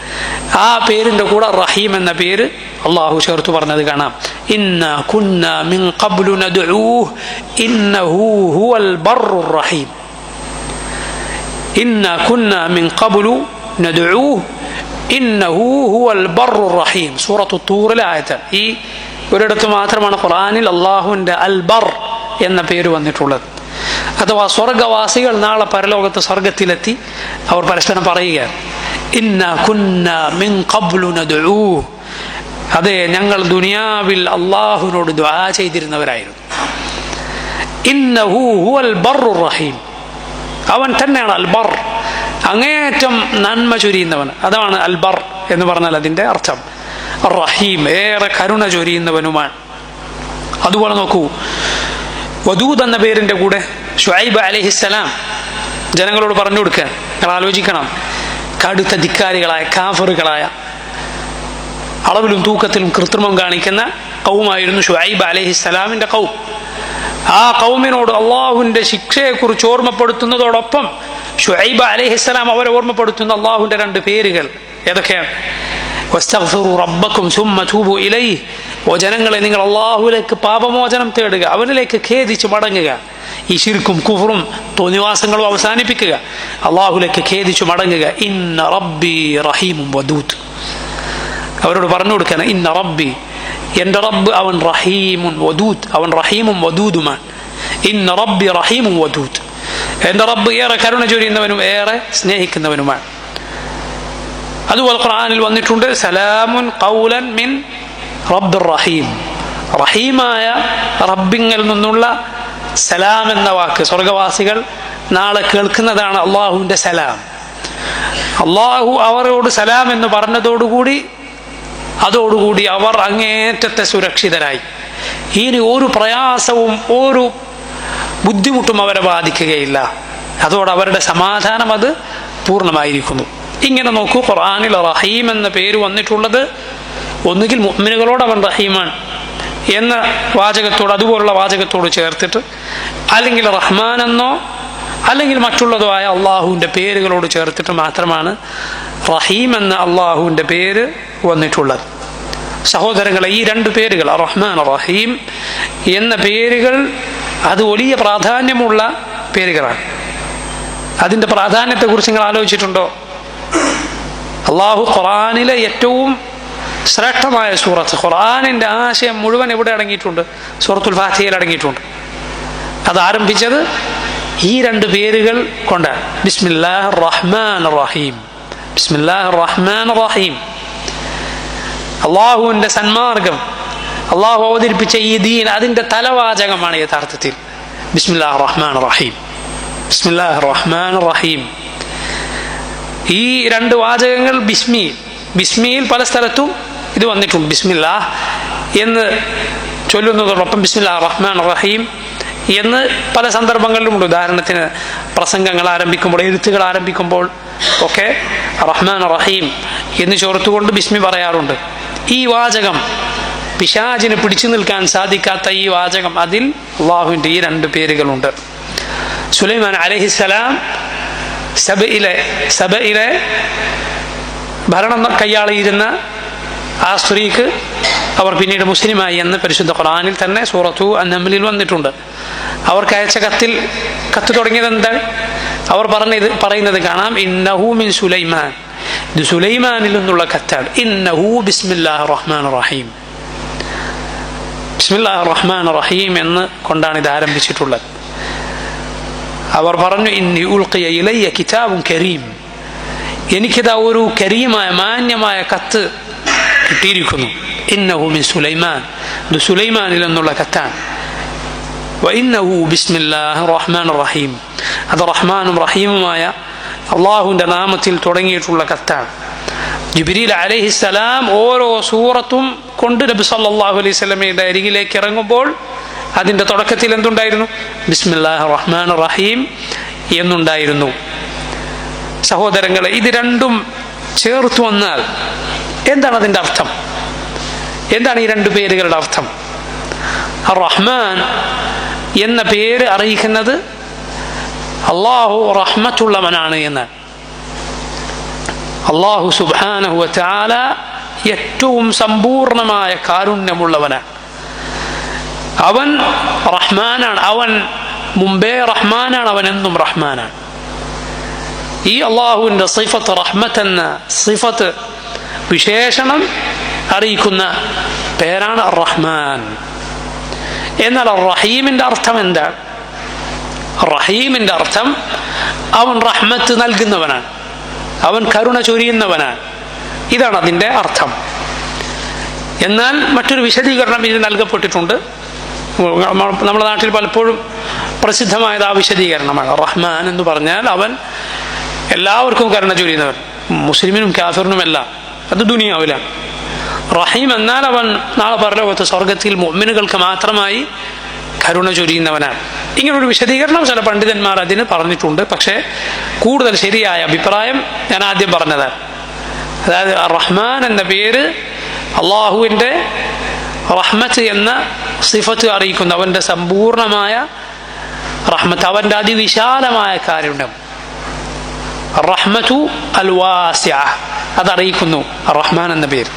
ആ പേരിന്റെ കൂടെ റഹീം എന്ന പേര് അള്ളാഹു ചേർത്ത് പറഞ്ഞത് കാണാം. ഇന്നാ കുന്നാ മിൻ ഖബ്ലു നദ്ഊഹു ഇന്നഹു ഹുവൽ ബർറുർ റഹീം. ഇന്നാ കുന്നാ മിൻ ഖബ്ലു നദ്ഊഹു ഇന്നഹു ഹുവൽ ബർറുർ റഹീം. സൂറത്തു തൂറിലെ ആയത്ത്. ഈ ഒരിടത്ത് മാത്രമാണ് ഖുർആനിൽ അള്ളാഹുവിന്റെ അൽ ബർ എന്ന പേര് വന്നിട്ടുള്ളത്. അഥവാ സ്വർഗവാസികൾ നാളെ പരലോകത്ത് സ്വർഗത്തിലെത്തി അവർ പരസ്പരം പറയുക, ഇന്നാ കുന്നാ മിൻ ഖബ്ലു നദ്ഊഹു, അതെ ഞങ്ങൾ ദുനിയാവിൽ അള്ളാഹുവിനോട് ദുആ ചെയ്തിരുന്നവരായിരുന്നു. ഇന്നഹു ഹുവൽ ബർറുർ റഹീം, അവൻ തന്നെയാണ് അൽ ബർ, അങ്ങേറ്റം നന്മ ചൊരിയുന്നവൻ. അതാണ് അൽ ബർ എന്ന് പറഞ്ഞാൽ അതിന്റെ അർത്ഥം. റഹീം, ഏറെ കരുണ ചൊരിയുന്നവനുമാണ്. അതുപോലെ നോക്കൂ, വദൂദ് എന്ന പേരിന്റെ കൂടെ ശുഐബ് അലൈഹിസ്സലാം ജനങ്ങളോട് പറഞ്ഞു കൊടുക്കുക. നിങ്ങൾ ആലോചിക്കണം, കടുത്ത ധിക്കാരികളായ കാഫറുകളായ അളവിലും തൂക്കത്തിലും കൃത്രിമം കാണിക്കുന്ന ഖൗമായിരുന്നു ശുഐബ് അലൈഹിസ്സലാമിന്റെ ഖൗം. ആ ഖൗമിനോട് അള്ളാഹുവിന്റെ ശിക്ഷയെക്കുറിച്ച് ഓർമ്മപ്പെടുത്തുന്നതോടൊപ്പം ശുഐബ് അലൈഹിസ്സലാം അവരെ ഓർമ്മപ്പെടുത്തുന്ന അള്ളാഹുവിന്റെ രണ്ട് പേരുകൾ ഏതൊക്കെയാണ്? വസ്തഗ്ഫിറു റബ്ബക്കും സുമ്മ തൂബു ഇലൈഹി, ഓ ജനങ്ങളെ നിങ്ങൾ അള്ളാഹുവിലേക്ക് പാപമോചനം തേടുക, അവനിലേക്ക് ഖേദിച്ച് മടങ്ങുക, ഈ ശിർക്കും കുഫറും തോന്നിവാസങ്ങളും അവസാനിപ്പിക്കുക, അള്ളാഹുലേക്ക് ഖേദിച്ചു മടങ്ങുക. ഇന്ന റബ്ബി റഹീമും വദൂദ്, അവരോട് പറഞ്ഞു കൊടുക്കണം, ഇന്ന റബ്ബി, എന്റെ റബ്ബ് അവൻ റഹീമുൻ വദൂദ്, അവൻ റഹീമും വദൂദുമാണ്. ഇന്ന റബ്ബി റഹീമും വദൂദ്, എന്റെ റബ്ബ് ഏറെ കരുണ ചൊരിയുന്നവനും ഏറെ സ്നേഹിക്കുന്നവനുമാണ്. അതുപോലെ ഖുർആനിൽ വന്നിട്ടുണ്ട്, സലാമുൻ ഖൗലൻ മിൻ റബ്ബിർ റഹീം, റഹീമായ റബ്ബിങ്കിൽ നിന്നുള്ള സലാം എന്ന വാക്ക് സ്വർഗവാസികൾ നാളെ കേൾക്കുന്നതാണ് അള്ളാഹുവിന്റെ സലാം. അള്ളാഹു അവരോട് സലാം എന്ന് പറഞ്ഞതോടുകൂടി അവർ അങ്ങേറ്റത്തെ സുരക്ഷിതരായി. ഇനി ഒരു പ്രയാസവും ഒരു ബുദ്ധിമുട്ടും അവരെ ബാധിക്കുകയില്ല. അതോടെ അവരുടെ സമാധാനം അത് പൂർണ്ണമായിരിക്കുന്നു. ഇങ്ങനെ നോക്കൂ, ഖുർആനിൽ റഹീം എന്ന പേര് വന്നിട്ടുള്ളത് ഒന്നുകിൽ മുഅ്മിനുകളോട് അവൻ റഹീമാണ് എന്ന വാചകത്തോട്, അതുപോലുള്ള വാചകത്തോട് ചേർത്തിട്ട്, അല്ലെങ്കിൽ റഹ്മാൻ എന്നോ അല്ലെങ്കിൽ മറ്റുള്ളതോ ആയ അള്ളാഹുവിൻ്റെ പേരുകളോട് ചേർത്തിട്ട് മാത്രമാണ് റഹീം എന്ന അള്ളാഹുവിൻ്റെ പേര് വന്നിട്ടുള്ളത്. സഹോദരങ്ങളെ, ഈ രണ്ട് പേരുകൾ റഹ്മാൻ റഹീം എന്ന പേരുകൾ അത് വലിയ പ്രാധാന്യമുള്ള പേരുകളാണ്. അതിൻ്റെ പ്രാധാന്യത്തെക്കുറിച്ച് നിങ്ങൾ ആലോചിച്ചിട്ടുണ്ടോ? അള്ളാഹു ഖുർആനിലെ ഏറ്റവും ശ്രേഷ്ഠമായ സൂറത്ത്. ഖുർആനിന്റെ ആശയം മുഴുവൻ എവിടെ അടങ്ങിയിട്ടുണ്ട്? സൂറത്തുൽ ഫാത്തിഹയിൽ അടങ്ങിയിട്ടുണ്ട്. അത് ആരംഭിച്ചത് ഈ രണ്ട് പേരുകൾ കൊണ്ടാണ്. ബിസ്മില്ലാഹിർ റഹ്മാനിർ റഹീം. ബിസ്മില്ലാഹിർ റഹ്മാനിർ റഹീം. അള്ളാഹുവിന്റെ സന്മാർഗം, അള്ളാഹു അവതരിപ്പിച്ച ഈ ദീൻ, അതിന്റെ തലവാചകമാണ് യഥാർത്ഥത്തിൽ ബിസ്മില്ലാഹിർ റഹ്മാനിർ റഹീം. ബിസ്മില്ലാഹിർ റഹ്മാനിർ റഹീം. ഈ രണ്ട് വാചകങ്ങൾ ബിസ്മിയിൽ പല സ്ഥലത്തും ഇത് വന്നിട്ടുണ്ട്. ബിസ്മില്ലാഹ് എന്ന് ചൊല്ലുന്നതോടൊപ്പം ബിസ്മില്ലാഹിർ റഹ്മാനിർ റഹീം എന്ന് പല സന്ദർഭങ്ങളിലുമുണ്ട്. ഉദാഹരണത്തിന് പ്രസംഗങ്ങൾ ആരംഭിക്കുമ്പോൾ, എഴുത്തുകൾ ആരംഭിക്കുമ്പോൾ ഒക്കെ റഹ്മാൻ റഹീം എന്ന് ചേർത്തുകൊണ്ട് ബിസ്മി പറയാറുണ്ട്. ഈ വാചകം, പിശാചിന് പിടിച്ചു നിൽക്കാൻ സാധിക്കാത്ത ഈ വാചകം, അതിൽ അള്ളാഹുവിൻ്റെ ഈ രണ്ട് പേരുകളുണ്ട്. സുലൈമാൻ അലൈഹിസ്സലാം സബയിലെ ഭരണം കൈയാളിയിരുന്ന ആ സ്ത്രീക്ക് അവർ പിന്നീട് മുസ്ലിമായി എന്ന് പരിശുദ്ധ ഖുർആനിൽ തന്നെ സൂറത്തു അൻ-നംലിൽ വന്നിട്ടുണ്ട്. അവർക്ക് അയച്ച കത്ത് തുടങ്ങിയത് എന്താണ്? അവർ പറയുന്നത് കാണാം, ഇന്നഹു മിൻ സുലൈമാൻ, ഇത് സുലൈമാനിൽ നിന്നുള്ള കത്താണ്. ഇന്നഹു ബിസ്മില്ലാഹിർ റഹ്മാനിർ റഹീം. ബിസ്മില്ലാഹിർ റഹ്മാനിർ റഹീം എന്ന് കൊണ്ടാണ് ഇത് ആരംഭിച്ചിട്ടുള്ളത്. അവർ പറഞ്ഞു, ഇന്നി ഉൽഖിയ ഇലയ്യ കിതാബുൻ കരീം, എനിക്കിതാ ഒരു കരീമായ മാന്യമായ കത്ത് കിട്ടിയിരിക്കുന്നു. ഇന്നഹു മിൻ സുലൈമാൻ, ഇത് സുലൈമാനിൽ നിന്നുള്ള കത്താണ്. വഇന്നഹു ബിസ്മില്ലാഹിർ റഹ്മാനിർ റഹീം, അത് റഹ്മാനും റഹീമുമായ അള്ളാഹുവിൻ്റെ നാമത്തിൽ തുടങ്ങിയിട്ടുള്ള കത്താണ്. ജിബ്രീൽ അലൈഹിസ്സലാം ഓരോ സൂറത്തും കൊണ്ട് നബി സല്ലല്ലാഹു അലൈഹി വസല്ലമയുടെ അരികിലേക്ക് ഇറങ്ങുമ്പോൾ അതിൻ്റെ തുടക്കത്തിൽ എന്തുണ്ടായിരുന്നു? ബിസ്മില്ലാഹിർ റഹ്മാനിർ റഹീം എന്നുണ്ടായിരുന്നു. സഹോദരങ്ങളെ, ഇത് രണ്ടും ചേർത്ത് വന്നാൽ എന്താണ് അതിൻ്റെ അർത്ഥം? എന്താണ് ഈ രണ്ട് പേരുകളുടെ അർത്ഥം? റഹ്മാൻ എന്ന പേര് അറിയിക്കുന്നത് അള്ളാഹു റഹ്മത്തുള്ളവനാണ് എന്ന്. അള്ളാഹു സുബ്ഹാനഹു വ തആല ഏറ്റവും സമ്പൂർണമായ കാരുണ്യമുള്ളവനാണ്. അവൻ റഹ്മാനാണ്. അവൻ മുമ്പേ റഹ്മാനാണ്, അവൻ എന്നും റഹ്മാനാണ്. ഈ അള്ളാഹുവിൻ്റെ സിഫത്ത്, റഹ്മത്ത് എന്ന സിഫത്ത്, വിശേഷണം അറിയിക്കുന്ന പേരാണ് റഹ്മാൻ. എന്നാൽ റഹീമിൻ്റെ അർത്ഥം എന്താണ്? റഹീമിൻ്റെ അർത്ഥം അവൻ റഹ്മത്ത് നൽകുന്നവനാണ്, അവൻ കരുണ ചൊരിയുന്നവനാണ്. ഇതാണ് അതിൻ്റെ അർത്ഥം. എന്നാൽ മറ്റൊരു വിശദീകരണം ഇത് നൽകപ്പെട്ടിട്ടുണ്ട്. നമ്മുടെ നാട്ടിൽ പലപ്പോഴും പ്രസിദ്ധമായത് ആ വിശദീകരണമാണ്. റഹ്മാൻ എന്ന് പറഞ്ഞാൽ അവൻ എല്ലാവർക്കും കരുണ ചൊരിയുന്നവൻ, മുസ്ലിമിനും കാഫിറിനുമെല്ലാം. അത് ദുനിയാവിലാണ്. റഹീം എന്നാൽ അവൻ നാളെ പരലോകത്ത് സ്വർഗത്തിൽ മുഅ്മിനുകൾക്ക് മാത്രമായി കരുണ ചൊരിയുന്നവനാണ്. ഇങ്ങനൊരു വിശദീകരണം ചില പണ്ഡിതന്മാർ അതിന് പറഞ്ഞിട്ടുണ്ട്. പക്ഷേ കൂടുതൽ ശരിയായ അഭിപ്രായം ഞാൻ ആദ്യം പറഞ്ഞതാണ്. അതായത് റഹ്മാൻ എന്ന പേര് അള്ളാഹുവിൻ്റെ റഹ്മത്ത് എന്ന സിഫത്ത് അറിയിക്കുന്ന, അവൻ്റെ സമ്പൂർണമായ റഹ്മത്ത്, അവൻ്റെ അതിവിശാലമായ കാരുണ്യം, റഹ്മത്തു അൽ വാസിഅ, അതറിയിക്കുന്നു റഹ്മാൻ എന്ന പേര്.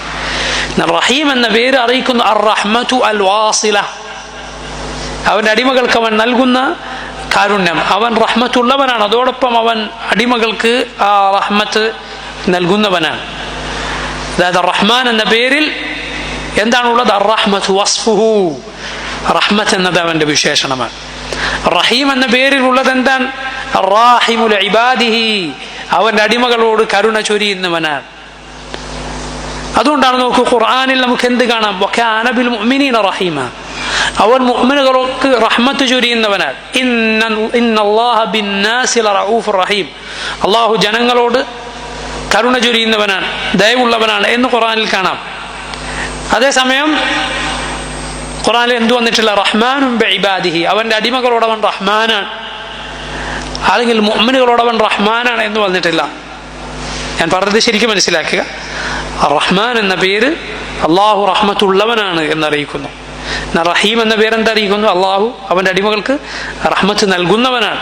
റഹീം എന്ന പേര് അറിയിക്കുന്നു അർ-റഹ്മത്തു അൽ വാസില, അവൻ്റെ അടിമകൾക്ക് അവൻ നൽകുന്ന കാരുണ്യം. അവൻ റഹ്മത്തുള്ളവനാണ്, അതോടൊപ്പം അവൻ അടിമകൾക്ക് ആ റഹ്മത്ത് നൽകുന്നവനാണ്. അതായത് റഹ്മാൻ എന്ന പേരിൽ എന്താണുള്ളത്? അർ-റഹ്മത്തു വസ്ഫുഹു, റഹ്മത്ത് എന്നത് അവൻ്റെ വിശേഷണമാണ്. റഹീം എന്ന പേരിലുള്ളത് എന്താണ്? അർ-റാഹിമു ലിഇബാദിഹി, അവൻ്റെ അടിമകളോട് കരുണ ചൊരിയുന്നവനാണ്. അതുകൊണ്ടാണ് നോക്കൂ, ഖുർആനിൽ നമുക്ക് എന്ത് കാണാം? വകാന ബിൽ മുഅ്മിനീന റഹീമ, അവൻ മുഅ്മിനുകൾക്ക് റഹ്മത്ത് ചൊരിയുന്നവനാണ്. ഇന്നല്ലാഹ ബിന്നാസി ലറഊഫുർ റഹീം, അല്ലാഹു ജനങ്ങളോട് കരുണ ചൊരിയുന്നവനാണ്, ദയവുള്ളവനാണ് എന്ന് ഖുർആനിൽ കാണാം. അതേസമയം ഖുർആനിൽ എന്തു വന്നിട്ടില്ല? റഹ്മാനും ബിഇബാദിഹി, അവൻ്റെ അടിമകളോട് അവൻ റഹ്മാനാണ്, അല്ലെങ്കിൽ മുഅ്മിനുകളോട് അവൻ റഹ്മാനാണ് എന്ന് വന്നിട്ടില്ല. ഞാൻ പറഞ്ഞത് ശരിക്കും മനസ്സിലാക്കുക. റഹ്മാൻ എന്ന പേര് അള്ളാഹു റഹ്മത്തുള്ളവനാണ് എന്നറിയിക്കുന്നു. റഹീം എന്ന പേര് എന്തറിയിക്കുന്നു? അള്ളാഹു അവൻ്റെ അടിമകൾക്ക് റഹ്മത്ത് നൽകുന്നവനാണ്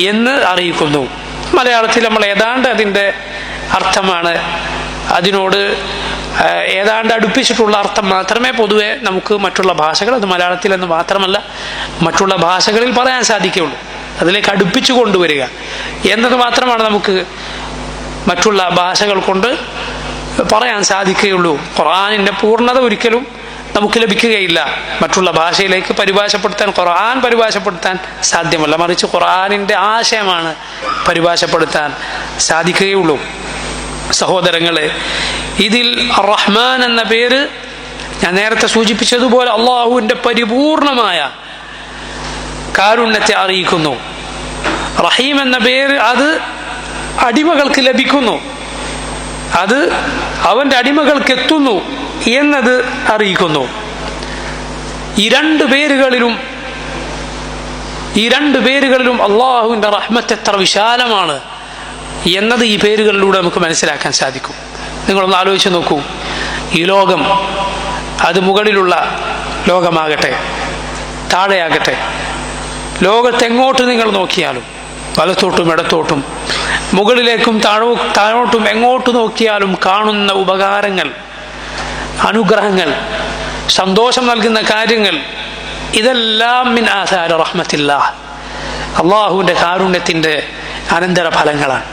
എന്ന് അറിയിക്കുന്നു. മലയാളത്തിൽ നമ്മൾ ഏതാണ്ട് അതിൻ്റെ അർത്ഥമാണ്, അതിനോട് ഏതാണ്ട് അടുപ്പിച്ചിട്ടുള്ള അർത്ഥം മാത്രമേ പൊതുവെ നമുക്ക് മറ്റുള്ള ഭാഷകൾ, അത് മലയാളത്തിൽ എന്ന് മാത്രമല്ല മറ്റുള്ള ഭാഷകളിൽ പറയാൻ സാധിക്കുകയുള്ളൂ. അതിലേക്ക് അടുപ്പിച്ചു കൊണ്ടുവരിക എന്നത് മാത്രമാണ് നമുക്ക് മറ്റുള്ള ഭാഷകൾ കൊണ്ട് പറയാൻ സാധിക്കുകയുള്ളൂ. ഖുർആനിൻ്റെ പൂർണ്ണത ഒരിക്കലും നമുക്ക് ലഭിക്കുകയില്ല. മറ്റുള്ള ഭാഷയിലേക്ക് ഖുർആൻ പരിഭാഷപ്പെടുത്താൻ സാധ്യമല്ല. മറിച്ച് ഖുർആനിൻ്റെ ആശയമാണ് പരിഭാഷപ്പെടുത്താൻ സാധിക്കുകയുള്ളൂ. സഹോദരങ്ങളെ, ഇതിൽ റഹ്മാൻ എന്ന പേര് ഞാൻ നേരത്തെ സൂചിപ്പിച്ചതുപോലെ അള്ളാഹുവിൻ്റെ പരിപൂർണമായ കാരുണ്യത്തെ അറിയിക്കുന്നു. റഹീം എന്ന പേര് അത് അടിമകൾക്ക് ലഭിക്കുന്നു, അത് അവൻ്റെ അടിമകൾക്ക് എത്തുന്നു എന്നത് അറിയിക്കുന്നു. ഈ രണ്ട് പേരുകളിലും അള്ളാഹുവിൻ്റെ റഹ്മത്ത് എത്ര വിശാലമാണ് എന്നത് ഈ പേരുകളിലൂടെ നമുക്ക് മനസ്സിലാക്കാൻ സാധിക്കും. നിങ്ങളൊന്ന് ആലോചിച്ച് നോക്കൂ. ഈ ലോകം, അത് മുകളിലുള്ള ലോകമാകട്ടെ താഴെയാകട്ടെ, ലോകത്തെങ്ങോട്ട് നിങ്ങൾ നോക്കിയാലും, വലത്തോട്ടും ഇടത്തോട്ടും മുകളിലേക്കും താഴോട്ടും എങ്ങോട്ട് നോക്കിയാലും കാണുന്ന ഉപകാരങ്ങൾ, അനുഗ്രഹങ്ങൾ, സന്തോഷം നൽകുന്ന കാര്യങ്ങൾ, ഇതെല്ലാം മിൻ ആഥാര റഹ്മത്തില്ലാഹ്, അള്ളാഹുവിൻ്റെ കാരുണ്യത്തിൻ്റെ അനന്തര ഫലങ്ങളാണ്,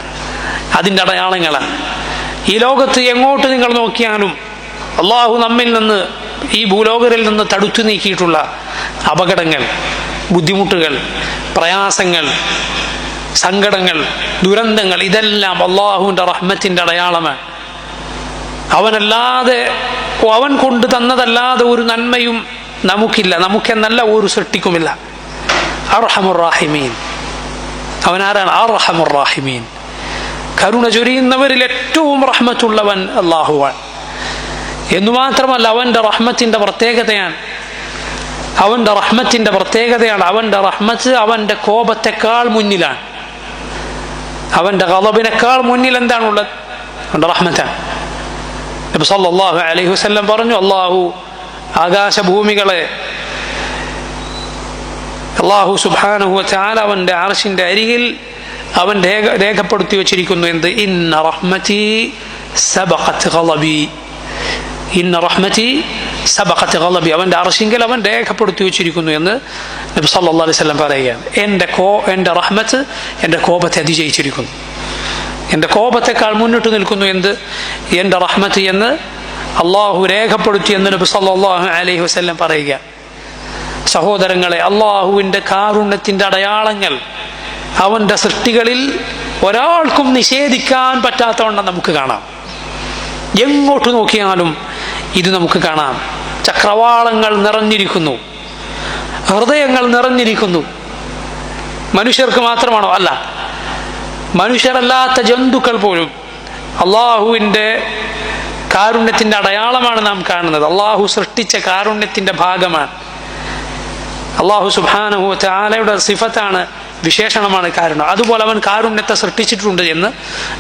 അതിൻ്റെ അടയാളങ്ങളാണ്. ഈ ലോകത്ത് എങ്ങോട്ട് നിങ്ങൾ നോക്കിയാലും അള്ളാഹു നമ്മിൽ നിന്ന്, ഈ ഭൂലോകരിൽ നിന്ന് തടുത്തു നീക്കിയിട്ടുള്ള അപകടങ്ങൾ, ബുദ്ധിമുട്ടുകൾ, പ്രയാസങ്ങൾ, സങ്കടങ്ങൾ, ദുരന്തങ്ങൾ, ഇതെല്ലാം അള്ളാഹുവിൻ്റെ റഹ്മത്തിൻ്റെ അടയാളമാണ്. അവൻ കൊണ്ട് തന്നതല്ലാതെ ഒരു നന്മയും നമുക്കില്ല, നമുക്കെന്നല്ല ഒരു സൃഷ്ടിക്കുമില്ല. അർഹമുർ റാഹിമീൻ, അവനാരാണ്? അർഹമുർ റാഹിമീൻ, കരുണ ചൊരിയുന്നവരിൽ ഏറ്റവും റഹ്മത്തുള്ളവൻ അള്ളാഹുവാൻ. എന്നു മാത്രമല്ല, അവൻ്റെ റഹ്മത്തിൻ്റെ പ്രത്യേകതയാണ്. അവൻ്റെ റഹ്മത്ത് അവൻ്റെ കോപത്തെക്കാൾ മുന്നിലാണ്. അവൻ്റെ ഗളബിനേക്കാൾ മുന്നിൽ എന്താണുള്ളത്? അവൻ്റെ റഹ്മത്താണ്. നബി സല്ലല്ലാഹു അലൈഹി വസല്ലം പറഞ്ഞു, അള്ളാഹു ആകാശഭൂമികളെ, അള്ളാഹു സുബ്ഹാനഹു വ തആല അവൻ്റെ അർശിൻ്റെ അരികിൽ അവൻ രേഖപ്പെടുത്തി വച്ചിരിക്കുന്നു എന്ത്? ഇന്ന റഹ്മതി സബഖത് ഗളബി, ഇന്ന റഹ്മതി സബഖത് ഗളബി, അവൻ്റെ അർശിങ്കിൽ അവൻ രേഖപ്പെടുത്തി വച്ചിരിക്കുന്നു എന്ന് നബി സല്ലല്ലാഹു അലൈഹി വസല്ലം പറയുകയാണ്. എൻ്റെ റഹ്മത്ത് എൻ്റെ കോപത്തെ അതിജയിച്ചിരിക്കുന്നു, എൻ്റെ കോപത്തെക്കാൾ മുന്നിട്ട് നിൽക്കുന്നു എന്ത്? എൻ്റെ റഹ്മത്ത് എന്ന് അള്ളാഹു രേഖപ്പെടുത്തി എന്ന് നബി സല്ലല്ലാഹു അലൈഹി വസല്ലം പറയുക. സഹോദരങ്ങളെ, അള്ളാഹുവിൻ്റെ കാരുണ്യത്തിൻ്റെ അടയാളങ്ങൾ അവൻ്റെ സൃഷ്ടികളിൽ ഒരാൾക്കും നിഷേധിക്കാൻ പറ്റാത്തവണ്ണം നമുക്ക് കാണാം. എങ്ങോട്ട് നോക്കിയാലും ഇത് നമുക്ക് കാണാം. ചക്രവാളങ്ങൾ നിറഞ്ഞിരിക്കുന്നു, ഹൃദയങ്ങൾ നിറഞ്ഞിരിക്കുന്നു. മനുഷ്യർക്ക് മാത്രമാണോ? അല്ല, മനുഷ്യരല്ലാത്ത ജന്തുക്കൾ പോലും അള്ളാഹുവിൻ്റെ കാരുണ്യത്തിൻ്റെ അടയാളമാണ് നാം കാണുന്നത്. അള്ളാഹു സൃഷ്ടിച്ച കാരുണ്യത്തിൻ്റെ ഭാഗമാണ്. അള്ളാഹു സുബ്ഹാനഹു വ തആലയുടെ സിഫത്താണ്, വിശേഷണമാണ് കാരുണ്യം. അതുപോലെ അവൻ കാരുണ്യത്തെ സൃഷ്ടിച്ചിട്ടുണ്ട് എന്ന്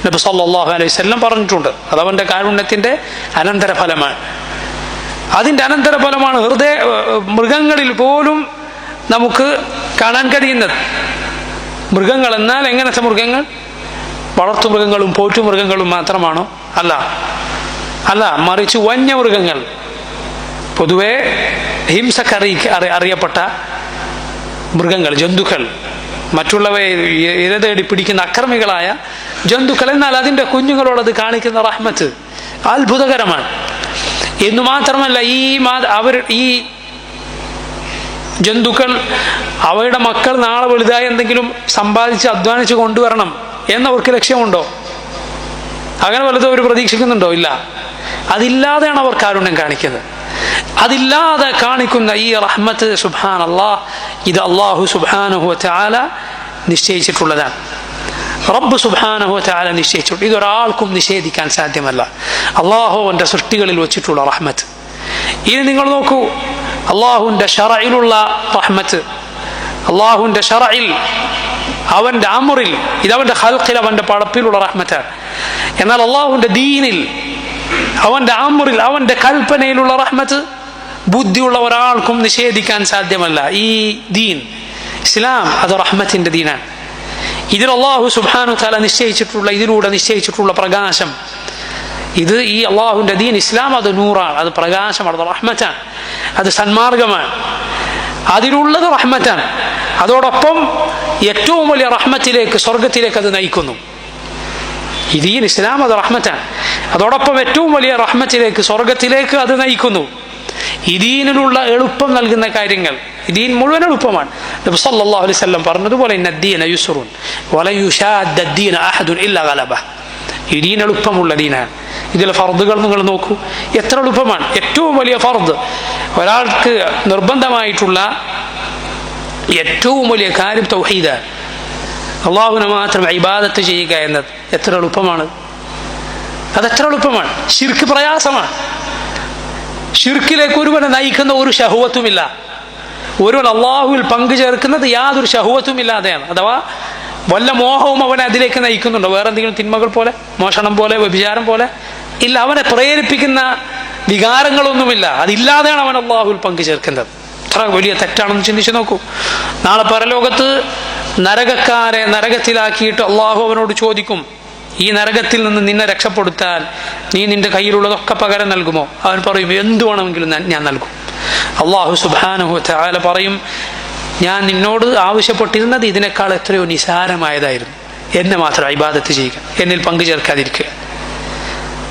നബി സല്ലല്ലാഹു അലൈഹി വസല്ലം പറഞ്ഞിട്ടുണ്ട്. അതവൻ്റെ കാരുണ്യത്തിൻ്റെ അനന്തരഫലമാണ്. അതിൻ്റെ അനന്തരഫലമാണ് മൃഗങ്ങളിൽ പോലും നമുക്ക് കാണാൻ കഴിയുന്നത്. മൃഗങ്ങൾ എന്നാൽ എങ്ങനത്തെ മൃഗങ്ങൾ? വളർത്തുമൃഗങ്ങളും പോറ്റുമൃഗങ്ങളും മാത്രമാണോ? അല്ല, മറിച്ച് വന്യമൃഗങ്ങൾ, പൊതുവെ ഹിംസക്ക് അറിയപ്പെട്ട മൃഗങ്ങൾ, ജന്തുക്കൾ, മറ്റുള്ളവയെ ഇരതേടി പിടിക്കുന്ന അക്രമികളായ ജന്തുക്കൾ. എന്നാൽ അതിൻ്റെ കുഞ്ഞുങ്ങളോട് അത് കാണിക്കുന്ന റഹ്മത്ത് അത്ഭുതകരമാണ്. എന്നു മാത്രമല്ല, ഈ ജന്തുക്കൾ, അവയുടെ മക്കൾ നാളെ വലുതായി എന്തെങ്കിലും സമ്പാദിച്ച് അധ്വാനിച്ച് കൊണ്ടുവരണം എന്നവർക്ക് ലക്ഷ്യമുണ്ടോ? അങ്ങനെ വലുതോ അവർ പ്രതീക്ഷിക്കുന്നുണ്ടോ? ഇല്ല. അതില്ലാതെയാണ് അവർ കാരുണ്യം കാണിക്കുന്നത്. അതില്ലാതെ കാണിക്കുന്ന ഈ റഹ്മത്ത്, സുബ്ഹാനല്ലാഹ്, ഇത് അള്ളാഹു സുബ്ഹാനഹു വ തആല നിശ്ചയിച്ചിട്ടുള്ളതാണ്. റബ്ബ് സുബ്ഹാനഹു വ തആല നിശ്ചയിച്ചിട്ടുണ്ട്. ഇതൊരാൾക്കും നിഷേധിക്കാൻ സാധ്യമല്ല. അള്ളാഹുവിൻ്റെ സൃഷ്ടികളിൽ വെച്ചിട്ടുള്ള റഹ്മത്ത്. ഇനി നിങ്ങൾ നോക്കൂ, അള്ളാഹുവിൻ്റെ ശറഇലുള്ള റഹ്മത്ത്, അള്ളാഹുവിൻ്റെ ശറഇൽ, അവൻ്റെ അമറിൽ, ഇതവൻ്റെ ഖൽഖിൽ, അവൻ്റെ പടപ്പിലുള്ള റഹ്മത്താണ്. എന്നാൽ അള്ളാഹുവിൻ്റെ ദീനിൽ, അവൻ്റെ അമറിൽ, അവൻ്റെ കൽപ്പനയിലുള്ള റഹ്മത്ത് ബുദ്ധിയുള്ള ഒരാൾക്കും നിഷേധിക്കാൻ സാധ്യമല്ല. ഈ ദീൻ, ഇസ്ലാം, അത് റഹ്മത്തിൻ്റെ ദീനാണ്. ഇതിൽ അള്ളാഹു സുബ്ഹാനഹു വ തആല ഇതിലൂടെ നിശ്ചയിച്ചിട്ടുള്ള പ്രകാശം, ഇത് ഈ അള്ളാഹുവിൻ്റെ ദീൻ ഇസ്ലാം, അത് നൂറാണ്, അത് പ്രകാശമാണ്, അത് റഹ്മത്താണ്, അത് സന്മാർഗമാണ്. അതിലുള്ളത് റഹ്മത്താണ്. അതോടൊപ്പം ഏറ്റവും വലിയ റഹ്മത്തിലേക്ക്, സ്വർഗത്തിലേക്ക് അത് നയിക്കുന്നു. ഈ ദീൻ ഇസ്ലാം അത് റഹ്മത്താണ്. അതോടൊപ്പം ഏറ്റവും വലിയ റഹ്മത്തിലേക്ക്, സ്വർഗത്തിലേക്ക് അത് നയിക്കുന്നു. ഈ ദീനിലുള്ള എളുപ്പം നൽകുന്ന കാര്യങ്ങൾ, ഈ ദീൻ മുഴുവൻ എളുപ്പമാണ്. നബി സല്ലല്ലാഹു അലൈഹി വസല്ലം പറഞ്ഞതുപോലെ ഇന്നദ്ദീന യുസ്റുൻ വലൻ യുശാദ്ദദ്ദീന അഹദുൻ ഇല്ലാ ഗലബഹ. ഈ ദീൻ എളുപ്പമുള്ള ദീനാണ്. ഇതിലെ ഫർദുകൾ നിങ്ങൾ നോക്കൂ, എത്ര എളുപ്പമാണ്. ഏറ്റവും വലിയ ഫർദ്, ഒരാൾക്ക് നിർബന്ധമായിട്ടുള്ള ഏറ്റവും വലിയ കാര്യം തൗഹീദാണ്. അള്ളാഹുവിനെ മാത്രം ഇബാദത്ത് ചെയ്യുക എന്നത് എത്ര എളുപ്പമാണ്. അതെത്ര എളുപ്പമാണ്. ശിർക്ക് പ്രയാസമാണ്. ശിർക്കിലേക്ക് ഒരുവനെ നയിക്കുന്ന ഒരു ശഹവത്തുമില്ല. ഒരുവൻ അള്ളാഹുവിൽ പങ്കു ചേർക്കുന്നത് യാതൊരു ശഹവത്തുമില്ലാതെയാണ്. അഥവാ വല്ല മോഹവും അവനെ അതിലേക്ക് നയിക്കുന്നുണ്ടോ? വേറെ എന്തെങ്കിലും തിന്മകൾ പോലെ, മോഷണം പോലെ, വ്യഭിചാരം പോലെ? ഇല്ല. അവനെ പ്രേരിപ്പിക്കുന്ന വികാരങ്ങളൊന്നുമില്ല. അതില്ലാതെയാണ് അവൻ അള്ളാഹുവിൽ പങ്കു ചേർക്കുന്നത്. എത്ര വലിയ തെറ്റാണെന്ന് ചിന്തിച്ചു നോക്കൂ. നാളെ പരലോകത്ത് നരകക്കാരെ നരകത്തിലാക്കിയിട്ട് അള്ളാഹു അവനോട് ചോദിക്കും, ഈ നരകത്തിൽ നിന്ന് നിന്നെ രക്ഷപ്പെടുത്താൻ നീ നിന്റെ കയ്യിലുള്ളതൊക്കെ പകരം നൽകുമോ? അവൻ പറയും, എന്തു വേണമെങ്കിലും ഞാൻ നൽകും. അള്ളാഹു സുബ്ഹാനഹു വ തആല പറയും, ഞാൻ നിന്നോട് ആവശ്യപ്പെട്ടിരുന്നത് ഇതിനേക്കാൾ എത്രയോ നിസാരമായതായിരുന്നു. എന്നെ മാത്രം ഇബാദത്ത് ചെയ്യുക, എന്നിൽ പങ്കു ചേർക്കാതിരിക്കുക.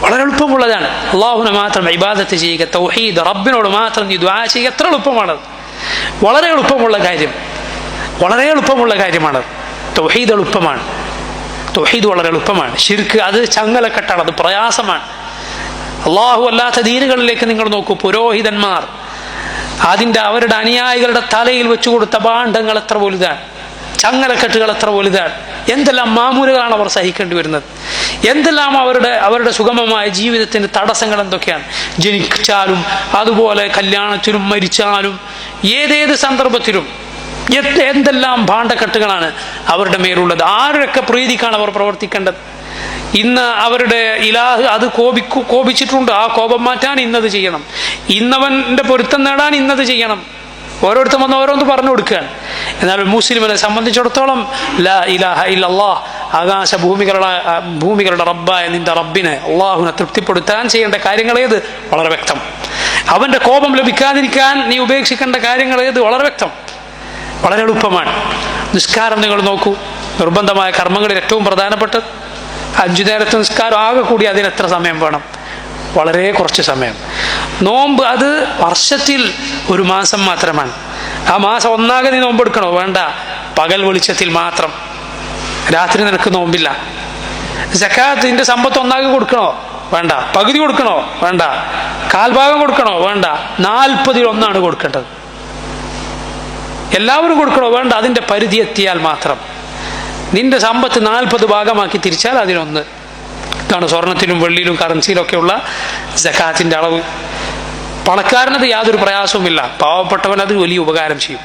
വളരെ എളുപ്പമുള്ളതാണ്. അള്ളാഹുവിനെ മാത്രം ഇബാദത്ത് ചെയ്യുക, തൗഹീദ്, റബ്ബിനോട് മാത്രം നീ ദുആ ചെയ്യുക. എത്ര എളുപ്പമാണത്. വളരെ എളുപ്പമുള്ള കാര്യം, വളരെ എളുപ്പമുള്ള കാര്യമാണ്. തൗഹീദ് എളുപ്പമാണ്. തൗഹീദ് വളരെ എളുപ്പമാണ്. ശിർക്ക് അത് ചങ്ങലക്കെട്ടാണ്, അത് പ്രയാസമാണ്. അള്ളാഹു അല്ലാത്ത ദീനുകളിലേക്ക് നിങ്ങൾ നോക്കൂ. പുരോഹിതന്മാർ അവരുടെ അനുയായികളുടെ തലയിൽ വെച്ചു കൊടുത്ത ഭാണ്ഡങ്ങൾ എത്ര വലുതാണ്, ചങ്ങലക്കെട്ടുകൾ എത്ര വലുതാണ്. എന്തെല്ലാം മാമൂലുകളാണ് അവർ സഹിക്കേണ്ടി വരുന്നത്. എന്തെല്ലാം അവരുടെ സുഗമമായ ജീവിതത്തിന് തടസ്സങ്ങൾ എന്തൊക്കെയാണ്. ജനിച്ചാലും അതുപോലെ കല്യാണത്തിലും മരിച്ചാലും ഏതേത് സന്ദർഭത്തിലും എന്തെല്ലാം ഭാണ്ഡക്കെട്ടുകളാണ് അവരുടെ മേലുള്ളത്. ആരുടെയൊക്കെ പ്രീതിക്കാണ് അവർ പ്രവർത്തിക്കേണ്ടത്. ഇന്ന് അവരുടെ ഇലാഹ് അത് കോപിച്ചിട്ടുണ്ട്, ആ കോപം മാറ്റാൻ ഇന്നത് ചെയ്യണം, ഇന്നവന്റെ പൊരുത്തം നേടാൻ ഇന്നത് ചെയ്യണം. ഓരോരുത്തരും വന്ന് ഓരോന്ന് പറഞ്ഞു കൊടുക്കുകയാണ്. എന്നാൽ മുസ്ലിമിനെ സംബന്ധിച്ചിടത്തോളം ലാ ഇലാഹ ഇല്ലല്ലാഹ്, ആകാശ ഭൂമികളുടെ റബ്ബായ നിന്റെ റബ്ബിനെ, അള്ളാഹുവിനെ തൃപ്തിപ്പെടുത്താൻ ചെയ്യേണ്ട കാര്യങ്ങൾ ഏത്? വളരെ വ്യക്തം. അവന്റെ കോപം ലഭിക്കാതിരിക്കാൻ നീ ഉപേക്ഷിക്കേണ്ട കാര്യങ്ങൾ ഏത്? വളരെ വ്യക്തം, വളരെ എളുപ്പമാണ്. നിസ്കാരം നിങ്ങൾ നോക്കൂ. നിർബന്ധമായ കർമ്മങ്ങളിൽ ഏറ്റവും പ്രധാനപ്പെട്ടത് 5 നേരത്തെ നിസ്കാരം. ആകെ കൂടി അതിന് എത്ര സമയം വേണം? വളരെ കുറച്ച് സമയം. നോമ്പ് അത് വർഷത്തിൽ ഒരു മാസം മാത്രമാണ്. ആ മാസം ഒന്നാകെ നീ നോമ്പെടുക്കണോ? വേണ്ട. പകൽ വെളിച്ചത്തിൽ മാത്രം, രാത്രി നിനക്ക് നോമ്പില്ല. സക്കാത്ത് നിന്റെ സമ്പത്ത് ഒന്നാകെ കൊടുക്കണോ? വേണ്ട. പകുതി കൊടുക്കണോ? വേണ്ട. കാൽഭാഗം കൊടുക്കണോ? വേണ്ട. 40-1 കൊടുക്കേണ്ടത്. എല്ലാവരും കൊടുക്കണോ? വേണ്ട. അതിന്റെ പരിധി എത്തിയാൽ മാത്രം. നിന്റെ സമ്പത്ത് 40 ഭാഗമാക്കി തിരിച്ചാൽ അതിനൊന്ന്. ഇതാണ് സ്വർണത്തിലും വെള്ളിയിലും കറൻസിയിലൊക്കെയുള്ള സക്കാത്തിന്റെ അളവ്. പണക്കാരനത് യാതൊരു പ്രയാസവുമില്ല, പാവപ്പെട്ടവൻ അത് വലിയ ഉപകാരം ചെയ്യും.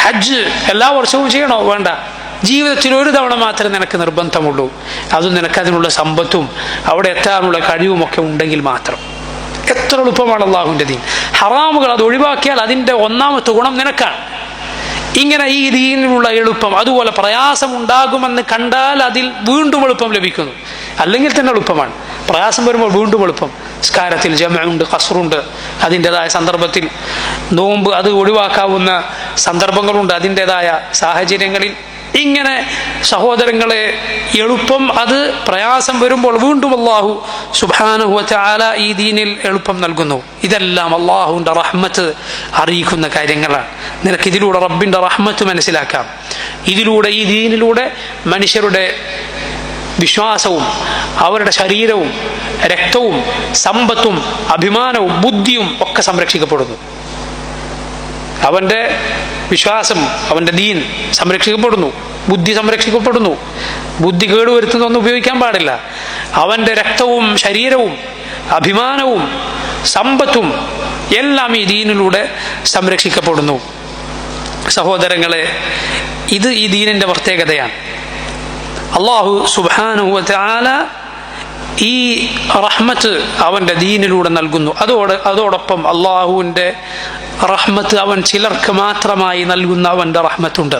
ഹജ്ജ് എല്ലാ വർഷവും ചെയ്യണോ? വേണ്ട. ജീവിതത്തിൽ ഒരു തവണ മാത്രമേ നിനക്ക് നിർബന്ധമുള്ളൂ. അതും നിനക്ക് അതിനുള്ള സമ്പത്തും അവിടെ എത്താനുള്ള കഴിവുമൊക്കെ ഉണ്ടെങ്കിൽ മാത്രം. എത്ര എളുപ്പമാണ് അള്ളാഹുവിന്റെ ദീൻ. ഹറാമുകൾ അത് ഒഴിവാക്കിയാൽ അതിന്റെ ഒന്നാമത്തെ ഗുണം നിനക്കാണ്. ഇങ്ങനെ ഈ ദീനിലുള്ള എളുപ്പം, അതുപോലെ പ്രയാസം ഉണ്ടാകുമെന്ന് കണ്ടാൽ അതിൽ വീണ്ടും എളുപ്പം ലഭിക്കുന്നു. അല്ലെങ്കിൽ തന്നെ എളുപ്പമാണ്. പ്രയാസം വരുമ്പോൾ വീണ്ടും എളുപ്പം. നിസ്കാരത്തിൽ ജമഉണ്ട്, ഖസ്റുണ്ട്, അതിൻ്റെതായ സന്ദർഭത്തിൽ. നോമ്പ് അത് ഒഴിവാക്കാവുന്ന സന്ദർഭങ്ങളുണ്ട് അതിൻ്റെതായ സാഹചര്യങ്ങളിൽ. ഇങ്ങനെ സഹോദരങ്ങളെ, എളുപ്പം അത് പ്രയാസം വരുമ്പോൾ വീണ്ടും അല്ലാഹു സുബ്ഹാനഹു വ തആല ഈ ദീനിൽ എളുപ്പം നൽകുന്നു. ഇതെല്ലാം അല്ലാഹുവിന്റെ റഹ്മത്ത് അറിയിക്കുന്ന കാര്യങ്ങളാണ്. നിനക്ക് ഇതിലൂടെ റബ്ബിന്റെ റഹ്മത്ത് മനസ്സിലാക്കാം. ഇതിലൂടെ, ഈ ദീനിലൂടെ മനുഷ്യരുടെ വിശ്വാസവും അവരുടെ ശരീരവും രക്തവും സമ്പത്തും അഭിമാനവും ബുദ്ധിയും ഒക്കെ സംരക്ഷിക്കപ്പെടുന്നു. അവന്റെ വിശ്വാസം, അവന്റെ ദീൻ സംരക്ഷിക്കപ്പെടുന്നു, ബുദ്ധി സംരക്ഷിക്കപ്പെടുന്നു. ബുദ്ധി കേടുവരുത്തുന്നൊന്നും ഉപയോഗിക്കാൻ പാടില്ല. അവന്റെ രക്തവും ശരീരവും അഭിമാനവും സമ്പത്തും എല്ലാം ഈ ദീനിലൂടെ സംരക്ഷിക്കപ്പെടുന്നു. സഹോദരങ്ങളെ, ഇത് ഈ ദീനിന്റെ പ്രത്യേകതയാണ്. അല്ലാഹു സുബ്ഹാനഹു വ തആല ഈ റഹ്മത്ത് അവന്റെ ദീനിലൂടെ നൽകുന്നു. അതോടൊപ്പം അള്ളാഹുവിന്റെ റഹ്മത്ത് അവൻ ചിലർക്ക് മാത്രമായി നൽകുന്ന അവന്റെ റഹ്മത്തുണ്ട്.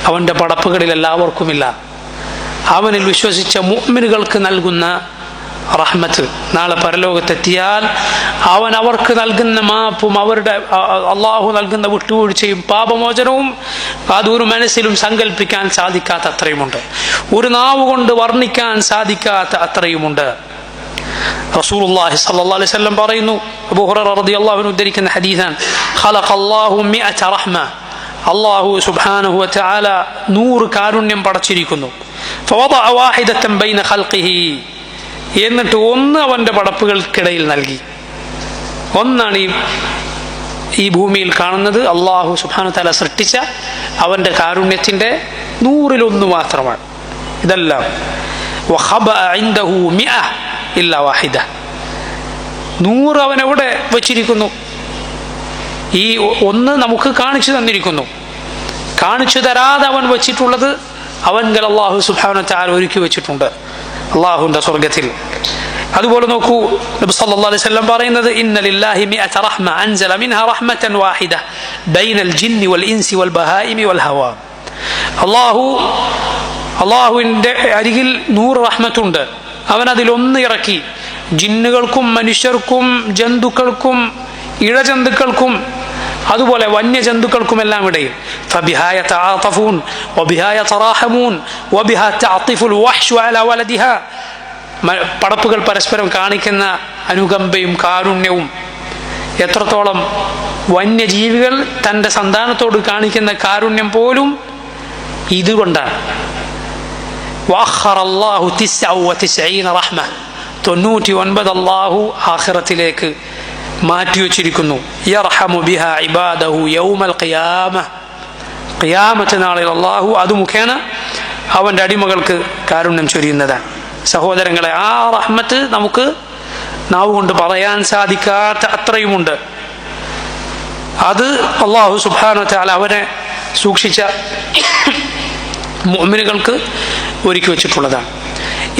അവന്റെ പടപ്പുകളിൽ എല്ലാവർക്കുമില്ല. അവനിൽ വിശ്വസിച്ച മുഅ്മിനുകൾക്ക് നൽകുന്ന റഹ്മത്ത് നാളെ പരലോകത്തെത്തിയാൽ അവൻ അവർക്ക് നൽകുന്ന മാപ്പും അവരുടെ അള്ളാഹു നൽകുന്ന വിട്ടുവീഴ്ചയും പാപമോചനവും അതൊരു മനസ്സിലും സങ്കല്പിക്കാൻ സാധിക്കാത്ത അത്രയുമുണ്ട്, ഒരു നാവ് കൊണ്ട് വർണ്ണിക്കാൻ സാധിക്കാത്ത അത്രയുമുണ്ട്. റസൂലുള്ളാഹി സ്വല്ലല്ലാഹു അലൈഹി വസല്ലം പറയുന്നു, അബൂ ഹുറൈറ റളിയല്ലാഹു അൻഹു ഉദ്ധരിക്കുന്ന ഹദീസാണ്, ഖലഖല്ലാഹു മിഅത റഹ്മ, അല്ലാഹു സുബ്ഹാനഹു വ തആല 100 കാരുണ്യം പടച്ചിരിക്കുന്നു. ഫവദഅ വാഹിദതൻ ബൈന ഖൽഖിഹി, എന്നിട്ട് ഒന്ന് അവന്റെ പടപ്പുകൾക്കിടയിൽ നൽകി. ഒന്നാണ് ഈ ഭൂമിയിൽ കാണുന്നത്, അല്ലാഹു സുബ്ഹാനഹു വ തആല സൃഷ്ടിച്ച അവന്റെ കാരുണ്യത്തിന്റെ 100-1 മാത്രമാണ് ഇതെല്ലാം. വഖബഅ ഇൻദഹു മിഅ ഇല്ല വാഹിദ, 100 അവൻ എവിടെ വച്ചിരിക്കുന്നു? ഈ ഒന്ന് നമുക്ക് കാണിച്ചു തന്നിരിക്കുന്നു. കാണിച്ചു തരാതെ അവൻ വച്ചിട്ടുള്ളത് അവൻകൾ അല്ലാഹു സുബ്ഹാനഹു വ തആല ഒരുക്കി വെച്ചിട്ടുണ്ട് അല്ലാഹുവിന്റെ സ്വർഗ്ഗത്തിൽ. അതുപോലെ നോക്കൂ, നബി സല്ലല്ലാഹു അലൈഹി വസല്ലം പറയുന്നത്, ഇന്ന ലില്ലാഹി മിഅത റഹ്മ അൻസല മിൻഹാ റഹ്മതൻ വാഹിദ ബൈനൽ ജിന്നി വൽ ഇൻസി വൽ ബഹായിമി വൽ ഹവാ. അല്ലാഹുവിന്റെ അരികിൽ 100 റഹ്മത്തുണ്ട്, അവൻ അതിലൊന്ന് ഇറക്കി ജിന്നുകൾക്കും മനുഷ്യർക്കും ജന്തുക്കൾക്കും ഇഴജന്തുക്കൾക്കും അതുപോലെ വന്യജന്തുക്കൾക്കുമെല്ലാം ഇടയിൽ. ഫബിഹാ യതആതഫൂൻ വബിഹാ യതറാഹമൂൻ വബിഹാ തഅതിഫുൽ വഹ്ശു അലാ വലദിഹാ. പടപ്പുകൾ പരസ്പരം കാണിക്കുന്ന അനുകമ്പയും കാരുണ്യവും എത്രത്തോളം വന്യജീവികൾ തൻ്റെ സന്താനത്തോട് കാണിക്കുന്ന കാരുണ്യം പോലും ഇതുകൊണ്ടാണ്. വഅഖറല്ലാഹു 99 റഹ്മ, 99 അല്ലാഹു ആഖിറത്തിലേക്ക് മാറ്റിവെച്ചിരിക്കുന്നു. യർഹമു ബിഹാ ഇബാദഹു യൗമൽ ഖിയാമ, ഖിയാമത്ത് നാളിൽ അല്ലാഹു അത് മുഖേന അവൻ്റെ അടിമകൾക്ക് കാരുണ്യം ചൊരിയുന്നതാണ്. സഹോദരങ്ങളെ, ആ റഹ്മത്ത് നമുക്ക് നാവ് കൊണ്ട് പറയാൻ സാധിക്കാത്ത അത്രയുമുണ്ട്. അത് അല്ലാഹു സുബ്ഹാനഹു വ തആല അവനെ സൂക്ഷിച്ച മുഅ്മിനുകൾക്ക് ഒരുക്കി വെച്ചിട്ടുള്ളതാണ്.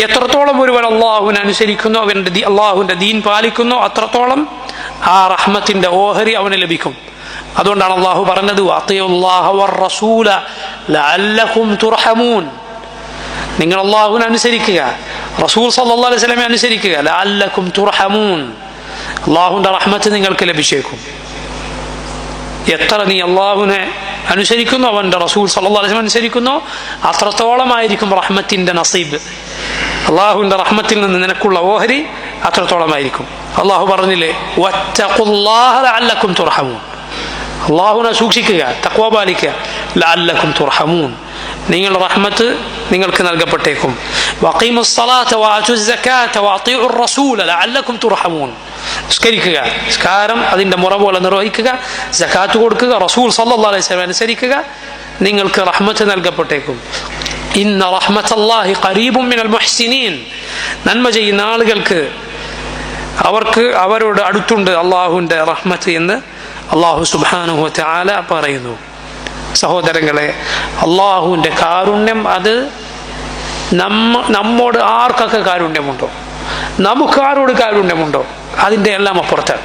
എത്രത്തോളം ഒരുവൻ അള്ളാഹുവിനെ അനുസരിക്കുന്നു, അവൻ്റെ അള്ളാഹുവിൻ്റെ ദീൻ പാലിക്കുന്നു, അത്രത്തോളം ആ റഹ്മത്തിന്റെ ഓഹരി അവന് ലഭിക്കും. അതുകൊണ്ടാണ് അള്ളാഹു പറഞ്ഞത്, വഅതിഉല്ലാഹ വറസൂല ലഅല്ലകും തുർഹമൂൻ, നിങ്ങൾ അള്ളാഹുവിനെ അനുസരിക്കുക, റസൂൽ സല്ലല്ലാഹു അലൈഹി വസല്ലമയെ അനുസരിക്കുക, ലഅല്ലകും തുർഹമൂൻ, അള്ളാഹുവിന്റെ റഹ്മത്ത് നിങ്ങൾക്ക് ലഭിച്ചേക്കും. എത്ര നീ അള്ളാഹുവിനെ അനുസരിക്കുന്നു, അവന്റെ റസൂൽ സല്ലല്ലാഹു അലൈഹി വസല്ലം അനുസരിക്കുന്നു, അത്രത്തോളമായിരിക്കും റഹ്മത്തിന്റെ നസീബ്. അള്ളാഹുവിന്റെ റഹ്മത്തിൽ നിന്ന് നിനക്കുള്ള ഓഹരി അത്രത്തോളമായിരിക്കും. അള്ളാഹു പറഞ്ഞില്ലേ, വത്തഖുല്ലാഹ ലഅല്ലകും തുർഹമൂൻ, അള്ളാഹുവിനെ സൂക്ഷിക്കുക, തഖ്വ പാലിക്കുക, ലഅല്ലകും തുർഹമൂൻ, നിങ്ങൾ റഹ്മത്ത് നിങ്ങൾക്ക് നൽകപ്പെട്ടേക്കും. വഖീമുസ് സ്വലാത്ത വആതുസ് സകാത്ത വഅതിഉർ റസൂല ലഅല്ലകും തുർഹമൂൻ, നിസ്കരിക്കുക, നിസ്കാരം അതിന്റെ മുറ പോലെ നിർവഹിക്കുക, സകാത്ത് കൊടുക്കുക, റസൂൽ സല്ലല്ലാഹു അലൈഹി വസല്ലം അനുസരിക്കുക, നിങ്ങൾക്ക് റഹ്മത്ത് നൽകപ്പെട്ടേക്കും. ഇന്ന റഹ്മത്തല്ലാഹി ഖരീബും മിനൽ മുഹ്സിനീൻ, നന്മ ചെയ്യുന്ന ആളുകൾക്ക് അവർക്ക് അവരോട് അടുത്തുണ്ട് അള്ളാഹുവിന്റെ റഹ്മത്ത് എന്ന് അള്ളാഹു സുബ്ഹാനഹു വ തആല പറയുന്നു. സഹോദരങ്ങളെ, അള്ളാഹുവിന്റെ കാരുണ്യം അത് നമ്മോട് ആർക്കൊക്കെ കാരുണ്യമുണ്ടോ, നമുക്കാരോട് കാരുണ്യമുണ്ടോ, അതിൻ്റെ എല്ലാം അപ്പുറത്താണ്.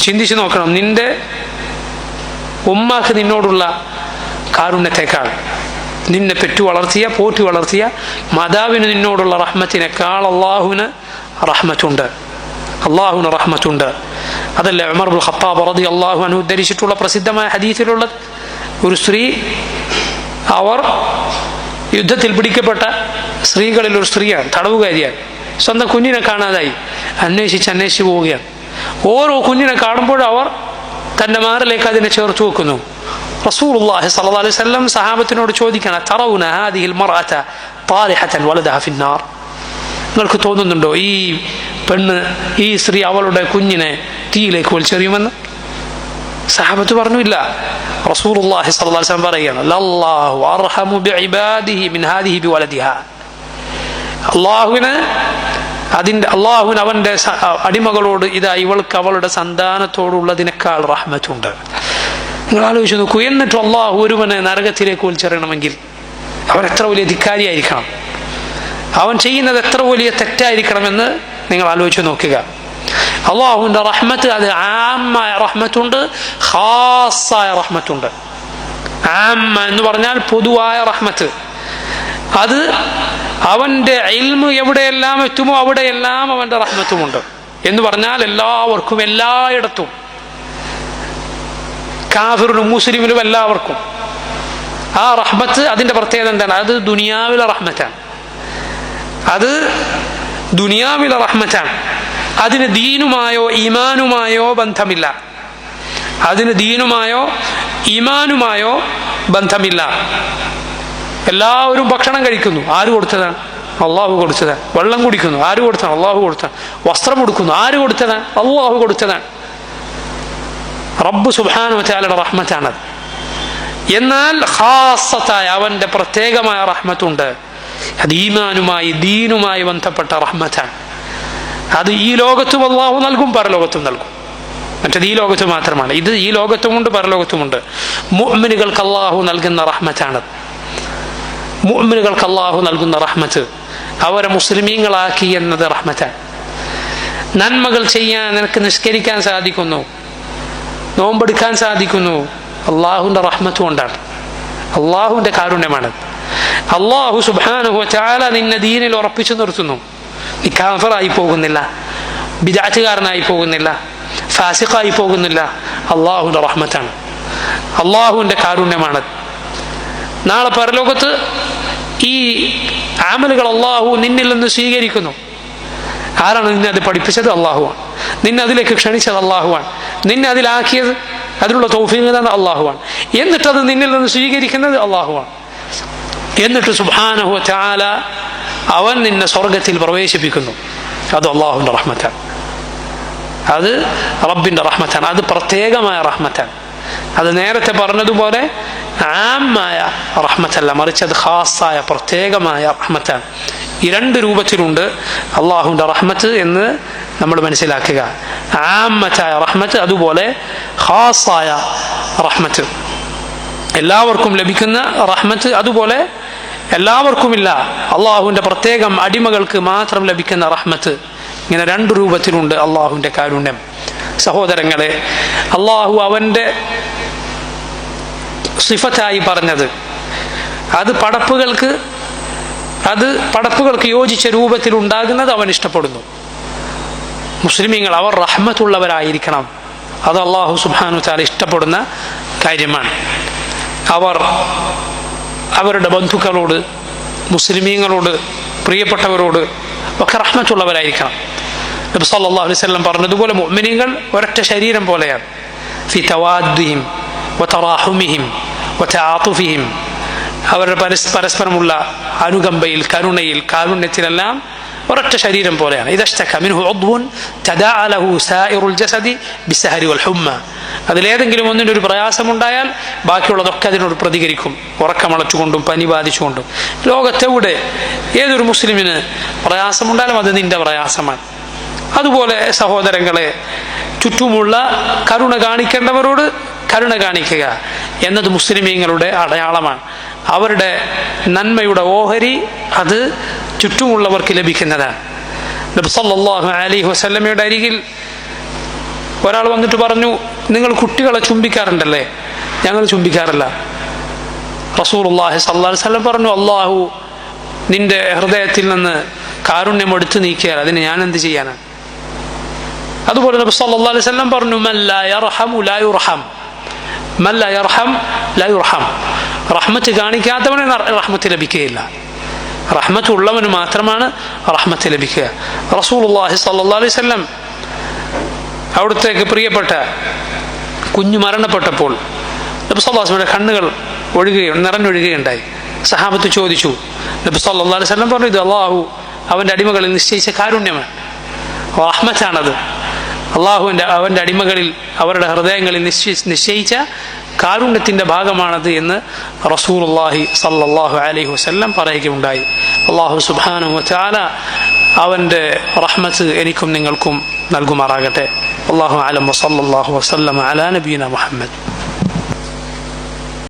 ചിന്തിച്ചു നോക്കണം, നിന്റെ ഉമ്മാക്ക് നിന്നോടുള്ള കാരുണ്യത്തെക്കാൾ, നിന്നെ പെറ്റു വളർത്തിയ പോറ്റി വളർത്തിയ മാതാവിന് നിന്നോടുള്ള റഹ്മത്തിനേക്കാൾ അള്ളാഹുവിന് റഹ്മത്തുണ്ട്, അള്ളാഹുവിന് റഹ്മത്തുണ്ട്. അതല്ലേ ഉമർ ഇബ്നുൽ ഖത്താബ് റളിയല്ലാഹു അൻഹു ഉദ്ധരിച്ചിട്ടുള്ള പ്രസിദ്ധമായ ഹദീസിലുള്ളത്, ഒരു സ്ത്രീ, അവർ യുദ്ധത്തിൽ പിടിക്കപ്പെട്ട സ്ത്രീകളിൽ ഒരു സ്ത്രീയാണ്, തടവുകാരിയാണ്, സ്വന്തം കുഞ്ഞിനെ കാണാതായി, അന്വേഷിച്ച് പോവുകയാണ്. ഓരോ കുഞ്ഞിനെ കാണുമ്പോഴും അവർ തൻ്റെ മാറിലേക്ക് അതിനെ ചേർത്ത് വെക്കുന്നു. റസൂലുള്ളാഹി സ്വല്ലല്ലാഹു അലൈഹി വസല്ലം സഹാബത്തിനോട് ചോദിക്കണം, തറൗന ഹാദിഹിൽ മർഅത താലിഹതൻ വലദഹ ഫിന്നാർ, നിങ്ങൾക്ക് തോന്നുന്നുണ്ടോ ഈ പെണ്ണ്, ഈ സ്ത്രീ അവളുടെ കുഞ്ഞിനെ തീയിലേക്ക് വലിച്ചെറിയുമെന്ന്? സഹാബത്ത് പറഞ്ഞു, ഇല്ല. റസൂലുള്ളാഹി സ്വല്ലല്ലാഹു അലൈഹി വസല്ലം പറയുകയാണ്, ലല്ലാഹു അർഹമു ബിഇബാദിഹി മിൻ ഹാദിഹി ബിവലദിഹാ, അള്ളാഹുവിന് അവന്റെ അടിമകളോട് ഇതാ ഇവൾക്ക് അവളുടെ സന്താനത്തോടുള്ളതിനേക്കാൾ റഹ്മത്തുണ്ട്. നിങ്ങൾ ആലോചിച്ച് നോക്കൂ. എന്നിട്ട് അള്ളാഹു ഒരുവനെ നരകത്തിലേക്ക് വലിച്ചെറിയണമെങ്കിൽ അവൻ എത്ര വലിയ ധിക്കാരിയായിരിക്കണം, അവൻ ചെയ്യുന്നത് എത്ര വലിയ തെറ്റായിരിക്കണമെന്ന് നിങ്ങൾ ആലോചിച്ച് നോക്കുക. അള്ളാഹുവിന്റെ റഹ്മത്ത് അത് ആമായ റഹ്മത്തുണ്ട്, ഖാസായ റഹ്മത്തുണ്ട്. ആമ്മ എന്ന് പറഞ്ഞാൽ പൊതുവായ റഹ്മത്ത്, അത് അവൻ്റെ ഇൽമ് എവിടെയെല്ലാം എത്തുമോ അവിടെയെല്ലാം അവൻ്റെ റഹ്മത്തുമുണ്ട് എന്ന് പറഞ്ഞാൽ എല്ലാവർക്കും എല്ലായിടത്തും, കാഫിറിനും മുസ്ലിമിനും എല്ലാവർക്കും ആ റഹ്മത്ത്. അതിൻ്റെ പ്രത്യേകത എന്താണ്? അത് ദുനിയാവിലെ റഹ്മത്താണ്. അത് ദുനിയാവിലെ റഹ്മത്താണ്. അതിന് ദീനുമായോ ഈമാനുമായോ ബന്ധമില്ല. അതിന് ദീനുമായോ ഈമാനുമായോ ബന്ധമില്ല. എല്ലാവരും ഭക്ഷണം കഴിക്കുന്നു, ആര് കൊടുത്തതാണ്? അള്ളാഹു കൊടുത്തതാണ്. വെള്ളം കുടിക്കുന്നു, ആര് കൊടുത്തതാണ്? അള്ളാഹു കൊടുത്തതാണ്. വസ്ത്രം കൊടുക്കുന്നു, ആര് കൊടുത്തതാണ്? അള്ളാഹു കൊടുത്തതാണ്. റബ്ബ് സുബ്ഹാനഹു വ തആലയുടെ റഹ്മത്താണത്. എന്നാൽ ഖാസത്തായ അവന്റെ പ്രത്യേകമായ റഹ്മത്തുണ്ട്. അത് ഈമാനുമായി ദീനുമായി ബന്ധപ്പെട്ട റഹ്മത്താണ്. അത് ഈ ലോകത്തും അള്ളാഹു നൽകും, പരലോകത്തും നൽകും. മറ്റേത് ഈ ലോകത്ത് മാത്രമാണ്. ഇത് ഈ ലോകത്തുമുണ്ട്, പരലോകത്തുമുണ്ട്. മുഅ്മിനുകൾക്ക് അള്ളാഹു നൽകുന്ന റഹ്മത്താണത്. മുഅ്മിനുകൾക്ക് അള്ളാഹു നൽകുന്ന റഹ്മത്ത് അവരെ മുസ്ലിമീങ്ങളാക്കി എന്നത് റഹ്മത്താണ്. നന്മകൾ ചെയ്യാൻ നിനക്ക് നിസ്കരിക്കാൻ സാധിക്കുന്നു, നോമ്പെടുക്കാൻ സാധിക്കുന്നു, അള്ളാഹുവിൻ്റെ റഹ്മത്ത് കൊണ്ടാണ്, അള്ളാഹുവിൻ്റെ കാരുണ്യമാണ്. അള്ളാഹു സുബ്ഹാനഹു വ തആല നിന്നെ ദീനിൽ ഉറപ്പിച്ചു നിർത്തുന്നു. നീ കാഫിറായി പോകുന്നില്ല, ബിദ്അത്തുകാരനായി പോകുന്നില്ല, ഫാസിഖായി പോകുന്നില്ല. അള്ളാഹുവിൻ്റെ റഹ്മത്താണ്, അള്ളാഹുവിൻ്റെ കാരുണ്യമാണ്. നാളെ പരലോകത്ത് ഈ അമലുകൾ അള്ളാഹു നിന്നിൽ നിന്ന് സ്വീകരിക്കുന്നു. ആരാണ് നിന്നെ അത് പഠിപ്പിച്ചത്? അള്ളാഹുവാണ്. നിന്നെ അതിലേക്ക് ക്ഷണിച്ചത് അള്ളാഹുവാണ്. നിന്നെ അതിലാക്കിയത്, അതിനുള്ള തൗഫീഖ് തന്നത് അള്ളാഹുവാണ്. എന്നിട്ടത് നിന്നിൽ നിന്ന് സ്വീകരിക്കുന്നത് അള്ളാഹുവാണ്. എന്നിട്ട് സുബ്ഹാനഹു വ തആല അവൻ നിന്നെ സ്വർഗത്തിൽ പ്രവേശിപ്പിക്കുന്നു. അത് അള്ളാഹുവിൻ്റെ റഹ്മത്താണ്, അത് റബ്ബിൻ്റെ റഹ്മത്താണ്. അത് പ്രത്യേകമായ റഹ്മത്താണ്. അത് നേരത്തെ പറഞ്ഞതുപോലെ ആമായ റഹ്മത്തല്ല, മറിച്ച് അത് ഖാസായ പ്രത്യേകമായ റഹ്മത്താണ്. ഈ രണ്ട് രൂപത്തിലുണ്ട് അള്ളാഹുവിൻ്റെ റഹ്മത്ത് എന്ന് നമ്മൾ മനസ്സിലാക്കുക. ആമത്തായ റഹ്മത്ത്, അതുപോലെ ഖാസായ റഹ്മത്ത്. എല്ലാവർക്കും ലഭിക്കുന്ന റഹ്മത്ത്, അതുപോലെ എല്ലാവർക്കുമില്ല, അള്ളാഹുവിൻ്റെ പ്രത്യേകം അടിമകൾക്ക് മാത്രം ലഭിക്കുന്ന റഹ്മത്ത്. ഇങ്ങനെ രണ്ട് രൂപത്തിലുണ്ട് അള്ളാഹുവിൻ്റെ കാരുണ്യം. സഹോദരങ്ങളെ, അള്ളാഹു അവൻ്റെ സിഫത്തായി പറഞ്ഞത് അത് പടപ്പുകൾക്ക് യോജിച്ച രൂപത്തിൽ ഉണ്ടാകുന്നത് അവൻ ഇഷ്ടപ്പെടുന്നു. മുസ്ലിമീങ്ങൾ അവർ റഹ്മത്തുള്ളവരായിരിക്കണം. അത് അള്ളാഹു സുബ്ഹാനഹു വ തആല ഇഷ്ടപ്പെടുന്ന കാര്യമാണ്. അവർ അവരുടെ ബന്ധുക്കളോട്, മുസ്ലിമീങ്ങളോട്, പ്രിയപ്പെട്ടവരോട് ഒക്കെ റഹ്മത്തുള്ളവരായിരിക്കണം. നബി സല്ലല്ലാഹു അലൈഹി വസല്ലം പറഞ്ഞതുപോലെ മുഅ്മിനീങ്ങൾ ഒരൊറ്റ ശരീരം പോലെയാണ്. ഫി തവാദ്ദിഹിം വതറാഹുമിഹിം വതആതുഫിഹിം, അവരുടെ പരസ്പരമുള്ള അനുകമ്പയിൽ, കരുണയിൽ, കാരുണ്യത്തിലെല്ലാം ഒരൊറ്റ ശരീരം പോലെയാണ്. ഇദശ്തക മിൻഹു ഉദ്വുൻ തദാഅ ലഹു സായിറുൽ ജസദി ബിസ്സഹരി വൽ ഹുമ്മ. അതിലേതെങ്കിലും ഒന്നിൻ്റെ ഒരു പ്രയാസമുണ്ടായാൽ ബാക്കിയുള്ളതൊക്കെ അതിനോട് പ്രതികരിക്കും, ഉറക്കമളച്ചുകൊണ്ടും പനി ബാധിച്ചുകൊണ്ടും. ലോകത്തെവിടെ ഏതൊരു മുസ്ലിമിന് പ്രയാസമുണ്ടായാലും അത് നിന്റെ പ്രയാസമാണ്. അതുപോലെ സഹോദരങ്ങളെ, ചുറ്റുമുള്ള കരുണ കാണിക്കേണ്ടവരോട് കരുണ കാണിക്കുക എന്നത് മുസ്ലിമീങ്ങളുടെ അടയാളമാണ്. അവരുടെ നന്മയുടെ ഓഹരി അത് ചുറ്റുമുള്ളവർക്ക് ലഭിക്കുന്നതാണ്. നബി സല്ലല്ലാഹു അലൈഹി വസല്ലമയുടെ അരികിൽ ഒരാൾ വന്നിട്ട് പറഞ്ഞു, നിങ്ങൾ കുട്ടികളെ ചുംബിക്കാറുണ്ടല്ലേ? ഞങ്ങൾ ചുംബിക്കാറില്ല. റസൂലുള്ളാഹി സ്വല്ലല്ലാഹു അലൈഹി വസല്ലം പറഞ്ഞു, അള്ളാഹു നിന്റെ ഹൃദയത്തിൽ നിന്ന് കാരുണ്യം എടുത്തു നീക്കിയാൽ അതിന് ഞാൻ എന്ത് ചെയ്യാനാണ്? അതുപോലെ നബി സല്ലല്ലാഹു അലൈഹി വസല്ലം പറഞ്ഞു, മൻ ലാ യർഹമു ലാ യുർഹം, മൻ ലാ യർഹം ലാ യുർഹം. റഹ്മത്ത് കാണിക്കാത്തവന് റഹ്മത്ത് ലഭിക്കുകയില്ല, റഹ്മത്ത് ഉള്ളവന് മാത്രമാണ് റഹ്മത്ത് ലഭിക്കുക. റസൂലുള്ളാഹി സ്വല്ലല്ലാഹു അലൈഹി വസല്ലം അവിടുത്തേക്ക് പ്രിയപ്പെട്ട കുഞ്ഞു മരണപ്പെട്ടപ്പോൾ നബി സല്ലല്ലാഹു അലൈഹി വസല്ലം കണ്ണുകൾ നിറഞ്ഞൊഴുകുകയുണ്ടായി. സഹാബത്ത് ചോദിച്ചു, നബി സല്ലല്ലാഹു അലൈഹി വസല്ലം പറഞ്ഞു, ഇത് അള്ളാഹു അവൻ്റെ അടിമകളിൽ നിശ്ചയിച്ച കാരുണ്യമാണ്, റഹ്മത്താണത്. അവൻ്റെ അടിമകളിൽ, അവരുടെ ഹൃദയങ്ങളിൽ നിശ്ചയിച്ച കാരുണ്യത്തിൻ്റെ ഭാഗമാണത് എന്ന് റസൂലുള്ളാഹി സ്വല്ലല്ലാഹു അലൈഹി വസല്ലം പറയുകയുണ്ടായി. അല്ലാഹു സുബ്ഹാനഹു വ തആല അവൻ്റെ റഹ്മത്ത് എനിക്കും നിങ്ങൾക്കും നൽകുമാറാകട്ടെ. അല്ലാഹു അലം വസല്ലല്ലാഹു വസല്ലമ അലാ നബിയിന മുഹമ്മദ്.